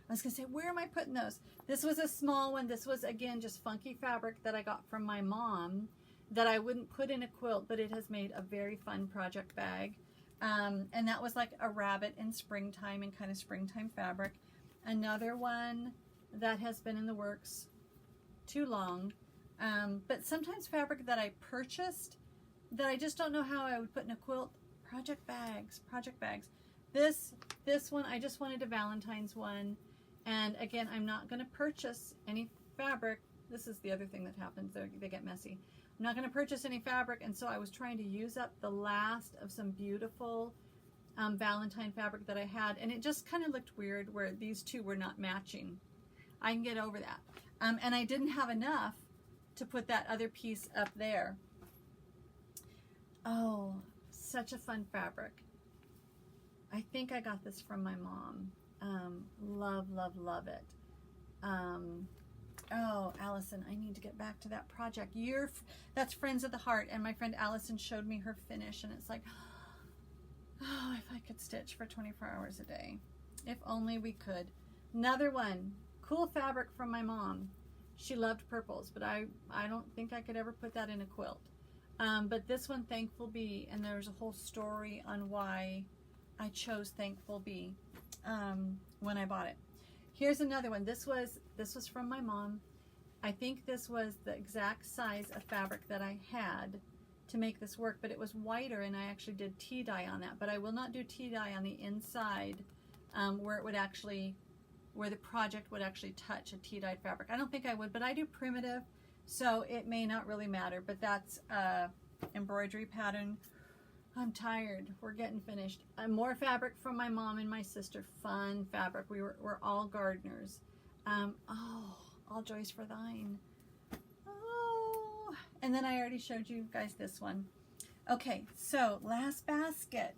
I was going to say, where am I putting those? This was a small one. This was, again, just funky fabric that I got from my mom that I wouldn't put in a quilt, but it has made a very fun project bag. And that was like a rabbit in springtime and kind of springtime fabric. Another one that has been in the works too long. But sometimes fabric that I purchased that I just don't know how I would put in a quilt. Project bags. This one, I just wanted a Valentine's one. And again, I'm not going to purchase any fabric. This is the other thing that happens. They get messy. I'm not going to purchase any fabric, and so I was trying to use up the last of some beautiful Valentine fabric that I had, and it just kind of looked weird where these two were not matching. I can get over that. And I didn't have enough to put that other piece up there. Oh, such a fun fabric. I think I got this from my mom. Love it. Oh, Allison, I need to get back to that project. That's Friends of the Heart, and my friend Allison showed me her finish, and it's like, oh, if I could stitch for 24 hours a day. If only we could. Another one, cool fabric from my mom. She loved purples, but I don't think I could ever put that in a quilt. But this one, Thankful Bee, and there's a whole story on why I chose Thankful Bee when I bought it. Here's another one. This was from my mom. I think this was the exact size of fabric that I had to make this work, but it was whiter, and I actually did tea dye on that. But I will not do tea dye on the inside where the project would actually touch a tea dyed fabric. I don't think I would, but I do primitive, so it may not really matter. But that's embroidery pattern. I'm tired. We're getting finished. More fabric from my mom and my sister. Fun fabric. We're all gardeners. Oh, all joys for thine. Oh, and then I already showed you guys this one. Okay, so last basket.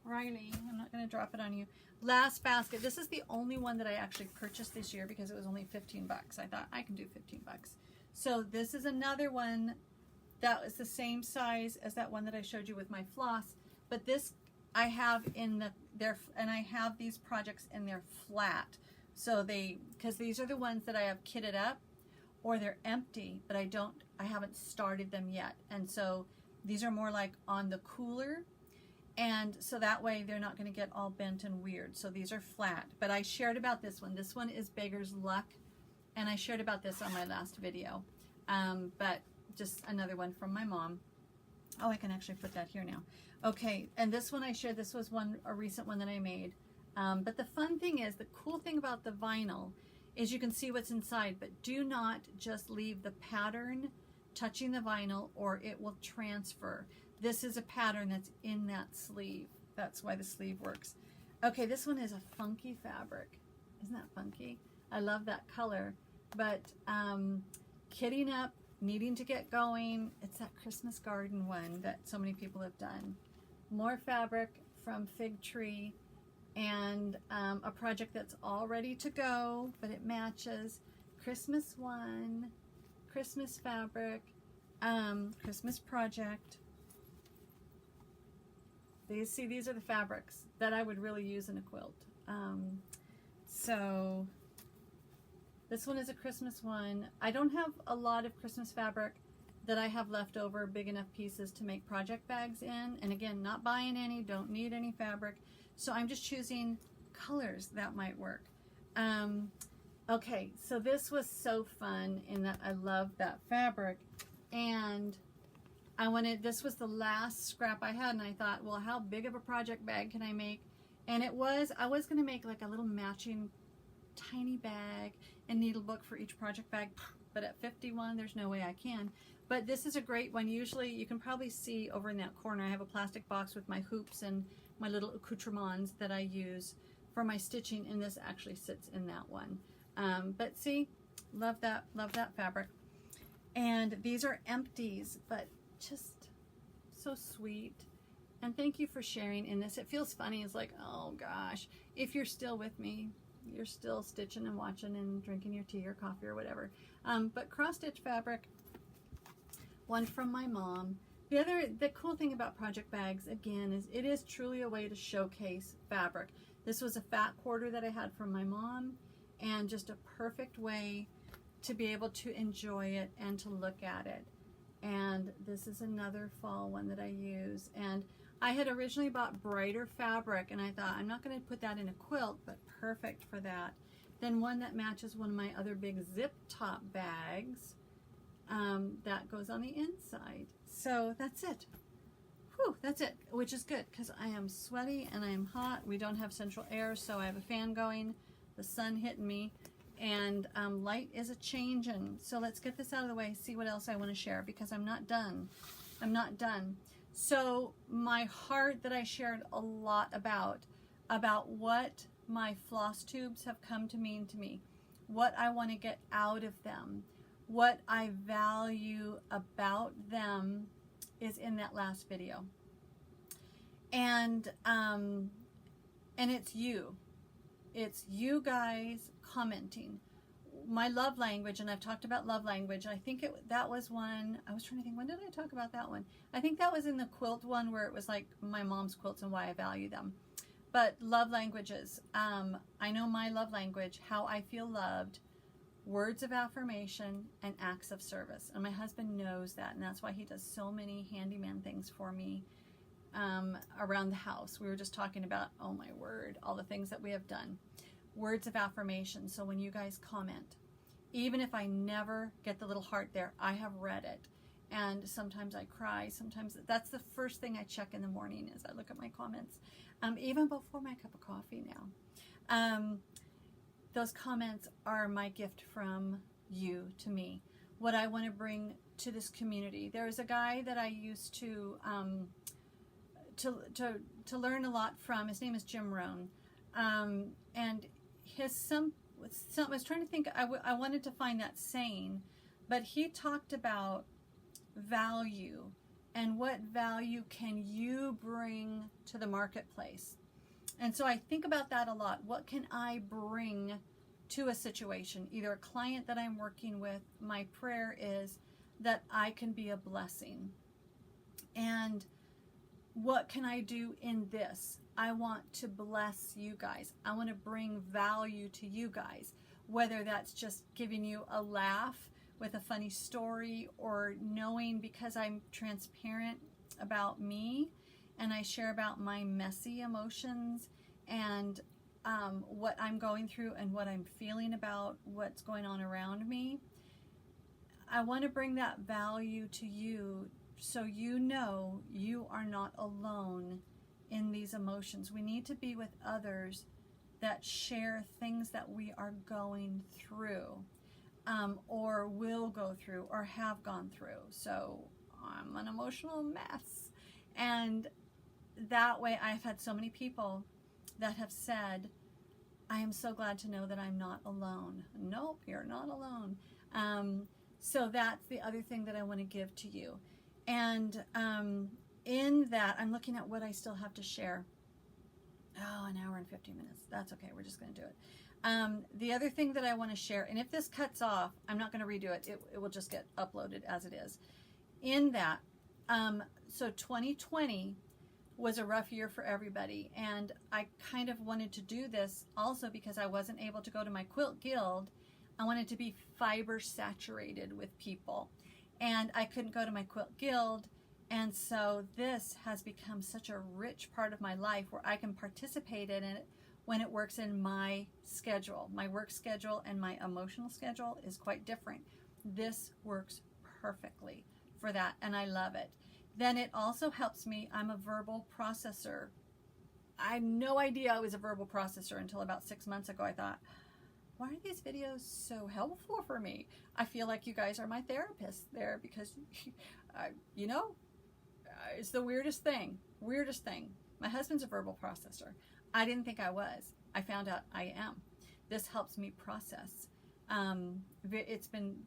Riley, I'm not going to drop it on you. Last basket. This is the only one that I actually purchased this year because it was only 15 bucks. I thought I can do 15 bucks. So this is another one that was the same size as that one that I showed you with my floss, but this I have in and I have these projects in their flat. So because these are the ones that I have kitted up, or they're empty, but I haven't started them yet. And so these are more like on the cooler. And so that way they're not going to get all bent and weird. So these are flat, but I shared about this one. This one is Beggar's Luck. And I shared about this on my last video. But just another one from my mom. Oh, I can actually put that here now. Okay, and this one I shared, this was a recent one that I made. But the fun thing is, the cool thing about the vinyl is you can see what's inside, but do not just leave the pattern touching the vinyl or it will transfer. This is a pattern that's in that sleeve. That's why the sleeve works. Okay, this one is a funky fabric. Isn't that funky? I love that color. But kitting up, needing to get going. It's that Christmas garden one that so many people have done. More fabric from Fig Tree, and a project that's all ready to go, but it matches. Christmas one, Christmas fabric, Christmas project. These are the fabrics that I would really use in a quilt. So this one is a Christmas one. I don't have a lot of Christmas fabric that I have left over, big enough pieces to make project bags in. And again, not buying any, don't need any fabric. So I'm just choosing colors that might work. Okay, so this was so fun in that I love that fabric. And this was the last scrap I had, and I thought, well, how big of a project bag can I make? And I was going to make like a little matching tiny bag and needle book for each project bag, but at 51, there's no way I can. But this is a great one. Usually, you can probably see over in that corner, I have a plastic box with my hoops and my little accoutrements that I use for my stitching, and this actually sits in that one. But see, love that fabric. And these are empties, but just so sweet. And thank you for sharing in this. It feels funny. It's like, oh gosh, if you're still with me, you're still stitching and watching and drinking your tea or coffee or whatever. But cross stitch fabric, one from my mom. The cool thing about project bags, again, is it is truly a way to showcase fabric. This was a fat quarter that I had from my mom, and just a perfect way to be able to enjoy it and to look at it. And this is another fall one that I use. And I had originally bought brighter fabric, and I thought, I'm not going to put that in a quilt, but perfect for that. Then one that matches one of my other big zip top bags that goes on the inside. So that's it. Whew, that's it, which is good because I am sweaty and I am hot. We don't have central air, so I have a fan going, the sun hitting me, and light is a changing. So let's get this out of the way, see what else I want to share, because I'm not done. I'm not done. So my heart that I shared a lot about what my floss tubes have come to mean to me, what I want to get out of them, what I value about them is in that last video. And it's you. It's you guys commenting. My love language, and I've talked about love language. I think that was one, I was trying to think, when did I talk about that one? I think that was in the quilt one where it was like my mom's quilts and why I value them. But love languages, I know my love language, how I feel loved, words of affirmation, and acts of service. And my husband knows that, and that's why he does so many handyman things for me around the house. We were just talking about, oh my word, all the things that we have done. Words of affirmation. So when you guys comment, even if I never get the little heart there, I have read it. And sometimes I cry. Sometimes that's the first thing I check in the morning is I look at my comments, even before my cup of coffee now. Those comments are my gift from you to me, what I want to bring to this community. There is a guy that I used to learn a lot from. His name is Jim Rohn, and I was trying to think. I wanted to find that saying, but he talked about value and what value can you bring to the marketplace. And so I think about that a lot. What can I bring to a situation? Either a client that I'm working with, my prayer is that I can be a blessing. And what can I do in this? I want to bless you guys. I want to bring value to you guys, whether that's just giving you a laugh with a funny story, or knowing because I'm transparent about me and I share about my messy emotions and what I'm going through and what I'm feeling about what's going on around me. I want to bring that value to you so you know you are not alone in these emotions. We need to be with others that share things that we are going through, or will go through, or have gone through. So I'm an emotional mess. And that way I've had so many people that have said, I am so glad to know that I'm not alone. Nope, you're not alone. So that's the other thing that I want to give to you. And in that, I'm looking at what I still have to share. Oh, an hour and 50 minutes. That's okay. We're just going to do it. The other thing that I want to share, and if this cuts off, I'm not going to redo it. It will just get uploaded as it is. In that, so 2020 was a rough year for everybody. And I kind of wanted to do this also because I wasn't able to go to my quilt guild. I wanted to be fiber saturated with people. And I couldn't go to my quilt guild. And so this has become such a rich part of my life where I can participate in it when it works in my schedule. My work schedule and my emotional schedule is quite different. This works perfectly for that, and I love it. Then it also helps me. I'm a verbal processor. I had no idea I was a verbal processor until about 6 months ago. I thought, why are these videos so helpful for me? I feel like you guys are my therapists there because, you know, it's the weirdest thing. My husband's a verbal processor. I didn't think I was. I found out I am. This helps me process. It's been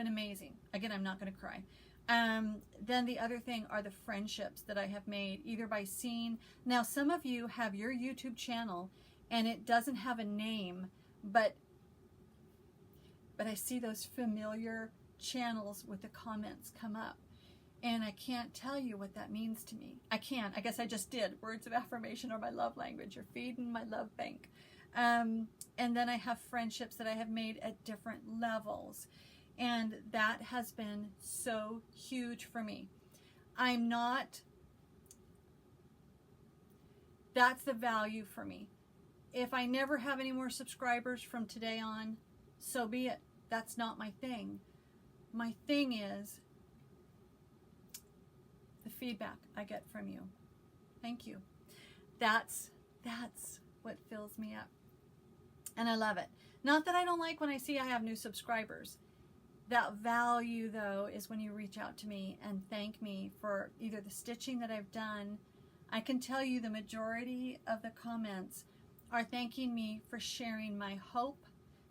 amazing. Again, I'm not going to cry. Then the other thing are the friendships that I have made, either by seeing. Now, some of you have your YouTube channel and it doesn't have a name, but I see those familiar channels with the comments come up. And I can't tell you what that means to me. I guess I just did. Words of affirmation are my love language. You're feeding my love bank. And then I have friendships that I have made at different levels. And that has been so huge for me. That's the value for me. If I never have any more subscribers from today on, so be it. That's not my thing. My thing is the feedback I get from you. Thank you. That's what fills me up. And I love it. Not that I don't like when I see I have new subscribers. That value, though, is when you reach out to me and thank me for either the stitching that I've done. I can tell you the majority of the comments are thanking me for sharing my hope,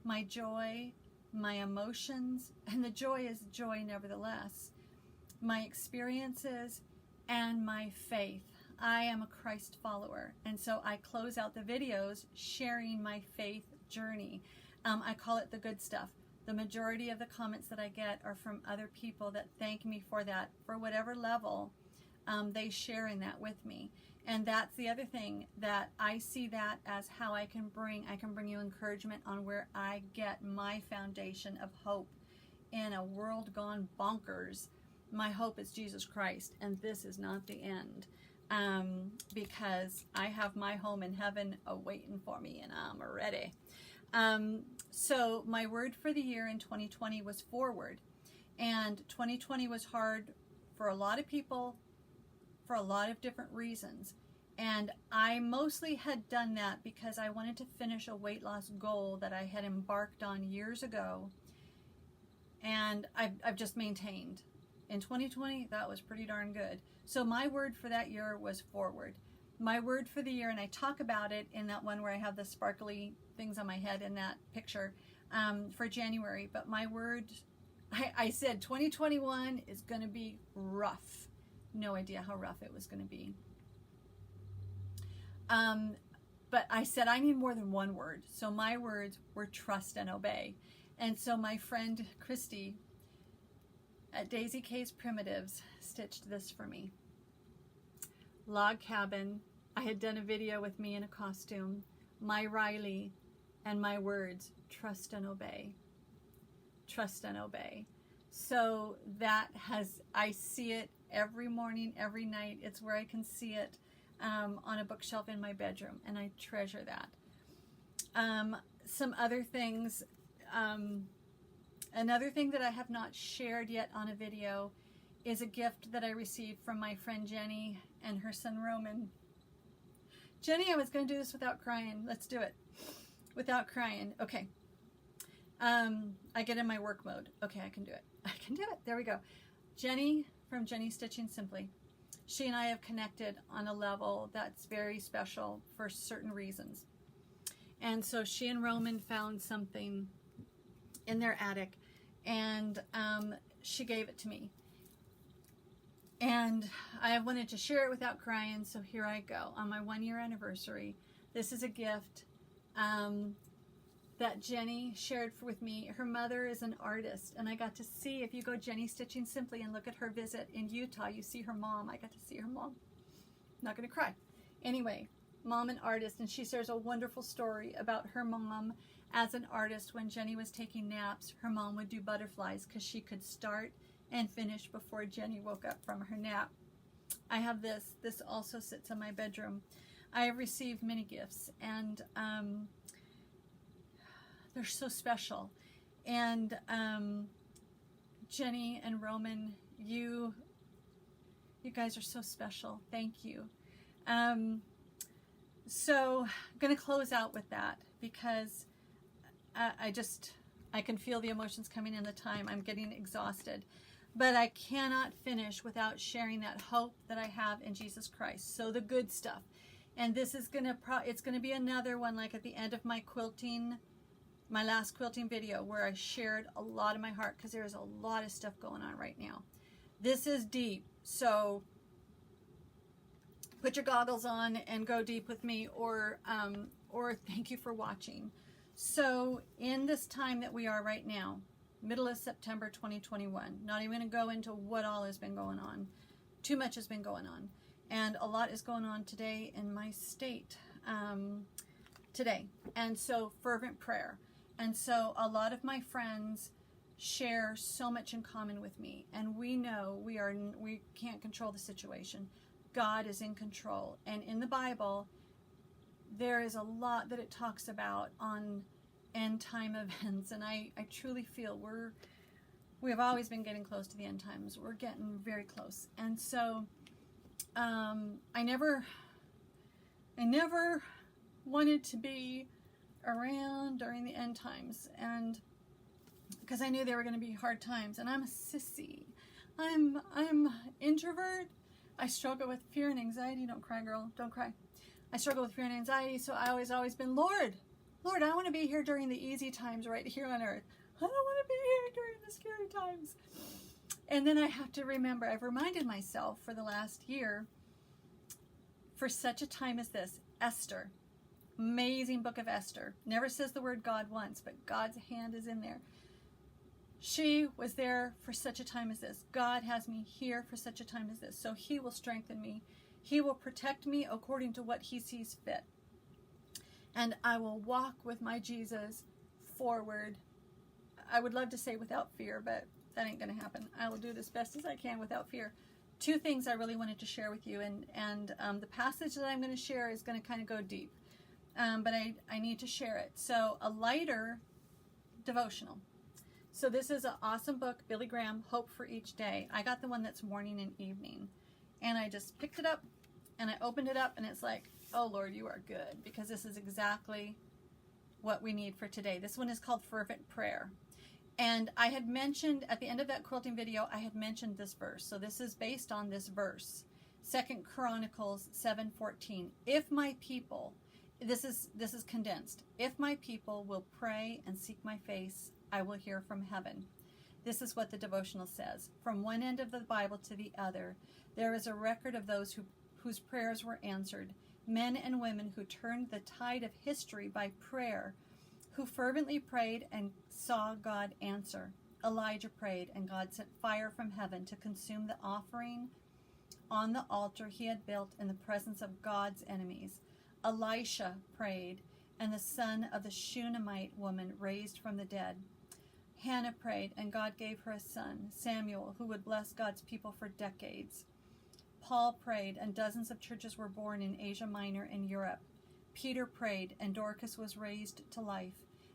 my joy, my emotions, and the joy is joy nevertheless, my experiences, and my faith. I am a Christ follower, and so I close out the videos sharing my faith journey. I call it the good stuff. The majority of the comments that I get are from other people that thank me for that, for whatever level they share in that with me. And that's the other thing, that I see that as how I can bring you encouragement on where I get my foundation of hope in a world gone bonkers. My hope is Jesus Christ, and this is not the end, because I have my home in heaven awaiting for me, and I'm ready. So my word for the year in 2020 was forward, and 2020 was hard for a lot of people for a lot of different reasons. And I mostly had done that because I wanted to finish a weight loss goal that I had embarked on years ago, and I've just maintained. In 2020, that was pretty darn good. So my word for that year was forward. My word for the year, and I talk about it in that one where I have the sparkly things on my head in that picture for January, but my word, I said 2021 is going to be rough. No idea how rough it was going to be. But I said I need more than one word. So my words were trust and obey. And so my friend Christy at Daisy K's Primitives stitched this for me. Log cabin, I had done a video with me in a costume, my Riley, and my words, trust and obey. Trust and obey. So that has, I see it every morning, every night. It's where I can see it on a bookshelf in my bedroom, and I treasure that. Some other things, another thing that I have not shared yet on a video is a gift that I received from my friend Jenny and her son Roman. Jenny, I was going to do this without crying. Let's do it. Without crying. Okay. I get in my work mode. Okay, I can do it. I can do it. There we go. Jenny from Jenny Stitching Simply. She and I have connected on a level that's very special for certain reasons. And so she and Roman found something in their attic, and she gave it to me. And I wanted to share it without crying, so here I go. On my 1-year anniversary, this is a gift that Jenny shared with me. Her mother is an artist, and I got to see, if you go Jenny Stitching Simply and look at her visit in Utah, you see her mom. I got to see her mom. Not going to cry. Anyway, mom an artist, and she shares a wonderful story about her mom as an artist. When Jenny was taking naps, her mom would do butterflies because she could start and finish before Jenny woke up from her nap. I have this. This also sits in my bedroom. I have received many gifts, and they're so special. And Jenny and Roman, you guys are so special. Thank you. So I'm going to close out with that because I can feel the emotions coming in the time. I'm getting exhausted. But I cannot finish without sharing that hope that I have in Jesus Christ. So the good stuff. And this is going to, it's going to be another one like at the end of my quilting, my last quilting video, where I shared a lot of my heart, because there's a lot of stuff going on right now. This is deep. So put your goggles on and go deep with me, or thank you for watching. So in this time that we are right now, middle of September 2021, not even going to go into what all has been going on. Too much has been going on. And a lot is going on today in my state today. And so fervent prayer. And so a lot of my friends share so much in common with me. And we know we can't control the situation. God is in control. And in the Bible, there is a lot that it talks about on end time events, and I truly feel we have always been getting close to the end times. We're getting very close. And so I never wanted to be around during the end times, and because I knew there were going to be hard times. And I'm a sissy. I'm introvert. I struggle with fear and anxiety. Don't cry, girl. Don't cry. I struggle with fear and anxiety, so I always been, Lord, I want to be here during the easy times right here on earth. I don't want to be here during the scary times. And then I have to remember, I've reminded myself for the last year, for such a time as this, Esther, amazing book of Esther, never says the word God once, but God's hand is in there. She was there for such a time as this. God has me here for such a time as this. So he will strengthen me. He will protect me according to what he sees fit. And I will walk with my Jesus forward. I would love to say without fear, but that ain't going to happen. I will do it as best as I can without fear. 2 things I really wanted to share with you, and the passage that I'm going to share is going to kind of go deep, but I need to share it. So a lighter devotional. So this is an awesome book, Billy Graham, Hope for Each Day. I got the one that's morning and evening, and I just picked it up and I opened it up, and it's like, oh Lord, you are good, because this is exactly what we need for today. This one is called Fervent Prayer. And I had mentioned at the end of that quilting video, I had mentioned this verse. So this is based on this verse, 2 Chronicles 7:14. If my people, this is condensed. If my people will pray and seek my face, I will hear from heaven. This is what the devotional says. From one end of the Bible to the other, there is a record of those whose prayers were answered. Men and women who turned the tide of history by prayer, who fervently prayed and saw God answer. Elijah prayed, and God sent fire from heaven to consume the offering on the altar he had built in the presence of God's enemies. Elisha prayed, and the son of the Shunammite woman raised from the dead. Hannah prayed, and God gave her a son, Samuel, who would bless God's people for decades. Paul prayed, and dozens of churches were born in Asia Minor and Europe. Peter prayed, and Dorcas was raised to life,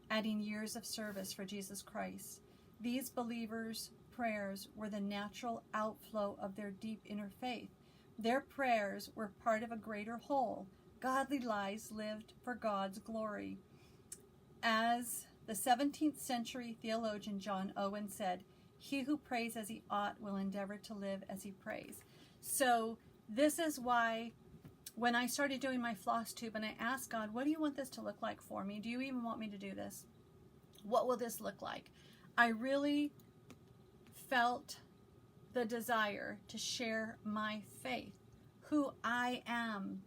adding years of service for Jesus Christ. These believers' prayers were the natural outflow of their deep inner faith. Their prayers were part of a greater whole, godly lives lived for God's glory. As the 17th century theologian John Owen said, "He who prays as he ought will endeavor to live as he prays." So this is why when I started doing my FlossTube and I asked God, what do you want this to look like for me? Do you even want me to do this? What will this look like? I really felt the desire to share my faith, who I am.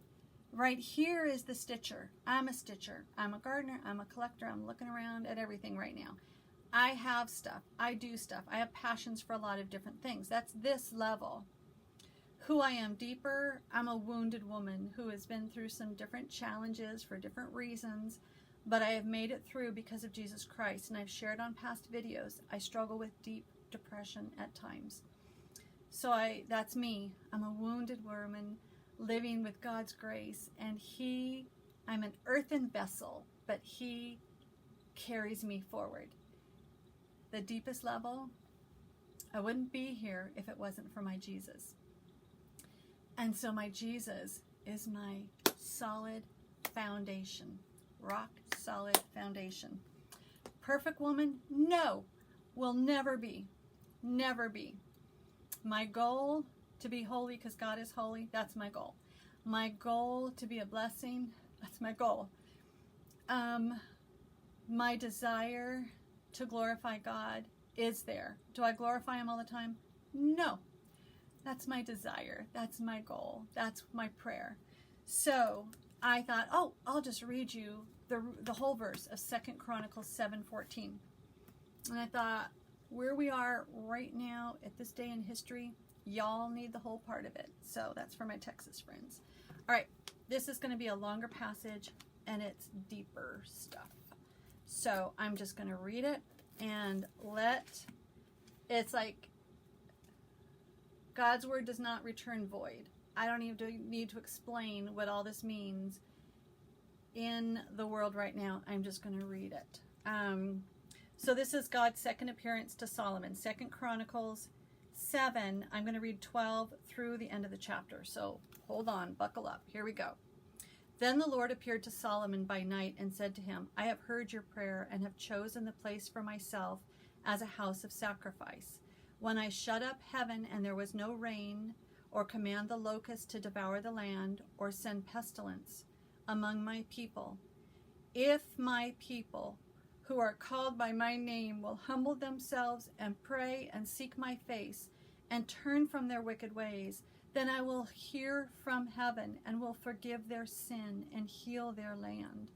Right here is the stitcher. I'm a stitcher. I'm a gardener. I'm a collector. I'm looking around at everything right now. I have stuff. I do stuff. I have passions for a lot of different things. That's this level. Who I am deeper, I'm a wounded woman who has been through some different challenges for different reasons, but I have made it through because of Jesus Christ, and I've shared on past videos. I struggle with deep depression at times. So that's me. I'm a wounded woman living with God's grace, and I'm an earthen vessel, but he carries me forward. The deepest level, I wouldn't be here if it wasn't for my Jesus. And so my Jesus is my solid foundation, rock solid foundation. Perfect woman? No, will never be, never be. My goal to be holy because God is holy, that's my goal. My goal to be a blessing, that's my goal. My desire to glorify God is there. Do I glorify him all the time? No. That's my desire. That's my goal. That's my prayer. So I thought, I'll just read you the whole verse of 2 Chronicles 7:14. And I thought, where we are right now at this day in history, y'all need the whole part of it. So that's for my Texas friends. All right, this is going to be a longer passage, and it's deeper stuff. So I'm just going to read it and it's like, God's word does not return void. I don't even need to explain what all this means in the world right now. I'm just going to read it. So this is God's second appearance to Solomon. 2 Chronicles 7. I'm going to read 12 through the end of the chapter. So hold on, buckle up. Here we go. Then the Lord appeared to Solomon by night and said to him, I have heard your prayer and have chosen the place for myself as a house of sacrifice. When I shut up heaven and there was no rain, or command the locust to devour the land, or send pestilence among my people, if my people who are called by my name will humble themselves and pray and seek my face and turn from their wicked ways, then I will hear from heaven and will forgive their sin and heal their land.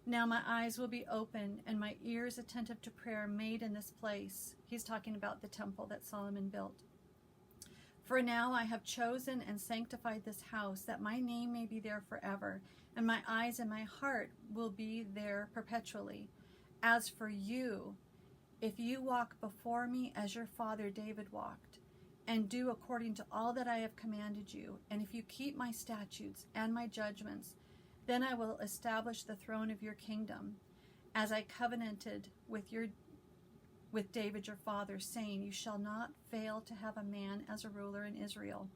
Now my eyes will be open and my ears attentive to prayer made in this place. He's talking about the temple that Solomon built. For now I have chosen and sanctified this house, that my name may be there forever, and my eyes and my heart will be there perpetually. As for you, if you walk before me as your father David walked, and do according to all that I have commanded you, and if you keep my statutes and my judgments, then I will establish the throne of your kingdom, as I covenanted with David your father, saying, you shall not fail to have a man as a ruler in Israel.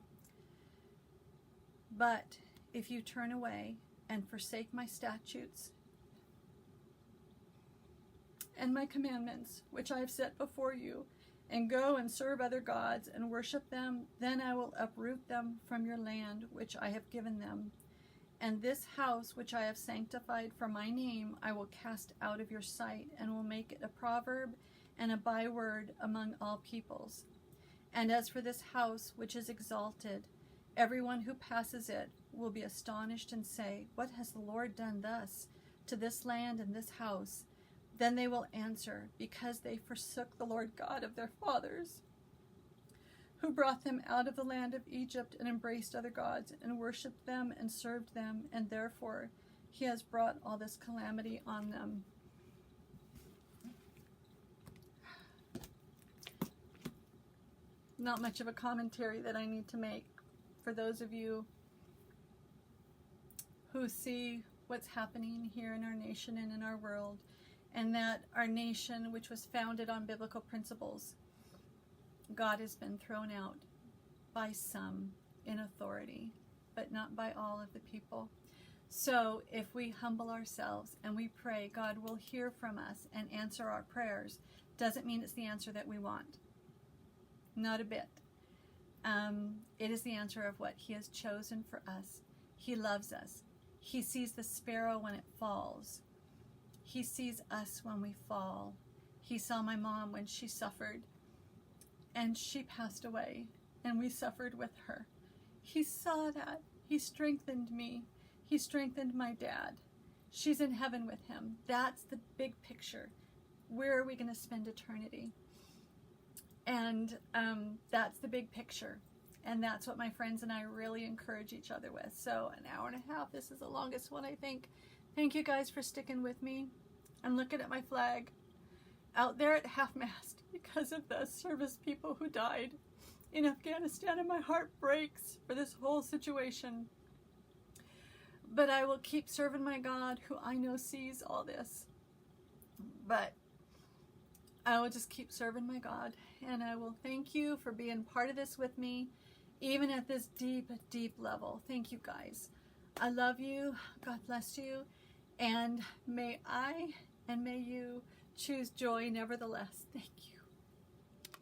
But if you turn away and forsake my statutes and my commandments, which I have set before you, and go and serve other gods and worship them, then I will uproot them from your land, which I have given them. And this house which I have sanctified for my name I will cast out of your sight, and will make it a proverb and a byword among all peoples. And as for this house which is exalted, everyone who passes it will be astonished and say, what has the Lord done thus to this land and this house? Then they will answer, because they forsook the Lord God of their fathers, who brought them out of the land of Egypt and embraced other gods and worshipped them and served them, and therefore he has brought all this calamity on them. Not much of a commentary that I need to make for those of you who see what's happening here in our nation and in our world, and that our nation, which was founded on biblical principles, God has been thrown out by some in authority, but not by all of the people. So if we humble ourselves and we pray, God will hear from us and answer our prayers. Doesn't mean it's the answer that we want. Not a bit. It is the answer of what he has chosen for us. He loves us. He sees the sparrow when it falls. He sees us when we fall. He saw my mom when she suffered and she passed away, and we suffered with her. He saw that. He strengthened me. He strengthened my dad. She's in heaven with him. That's the big picture. Where are we going to spend eternity? And that's the big picture. And that's what my friends and I really encourage each other with. So an hour and a half. This is the longest one, I think. Thank you guys for sticking with me. I'm looking at my flag out there at half-mast because of the service people who died in Afghanistan, and my heart breaks for this whole situation. But I will keep serving my God, who I know sees all this. But I will just keep serving my God, and I will thank you for being part of this with me, even at this deep, deep level. Thank you, guys. I love you. God bless you. And may I and may you choose joy nevertheless. Thank you.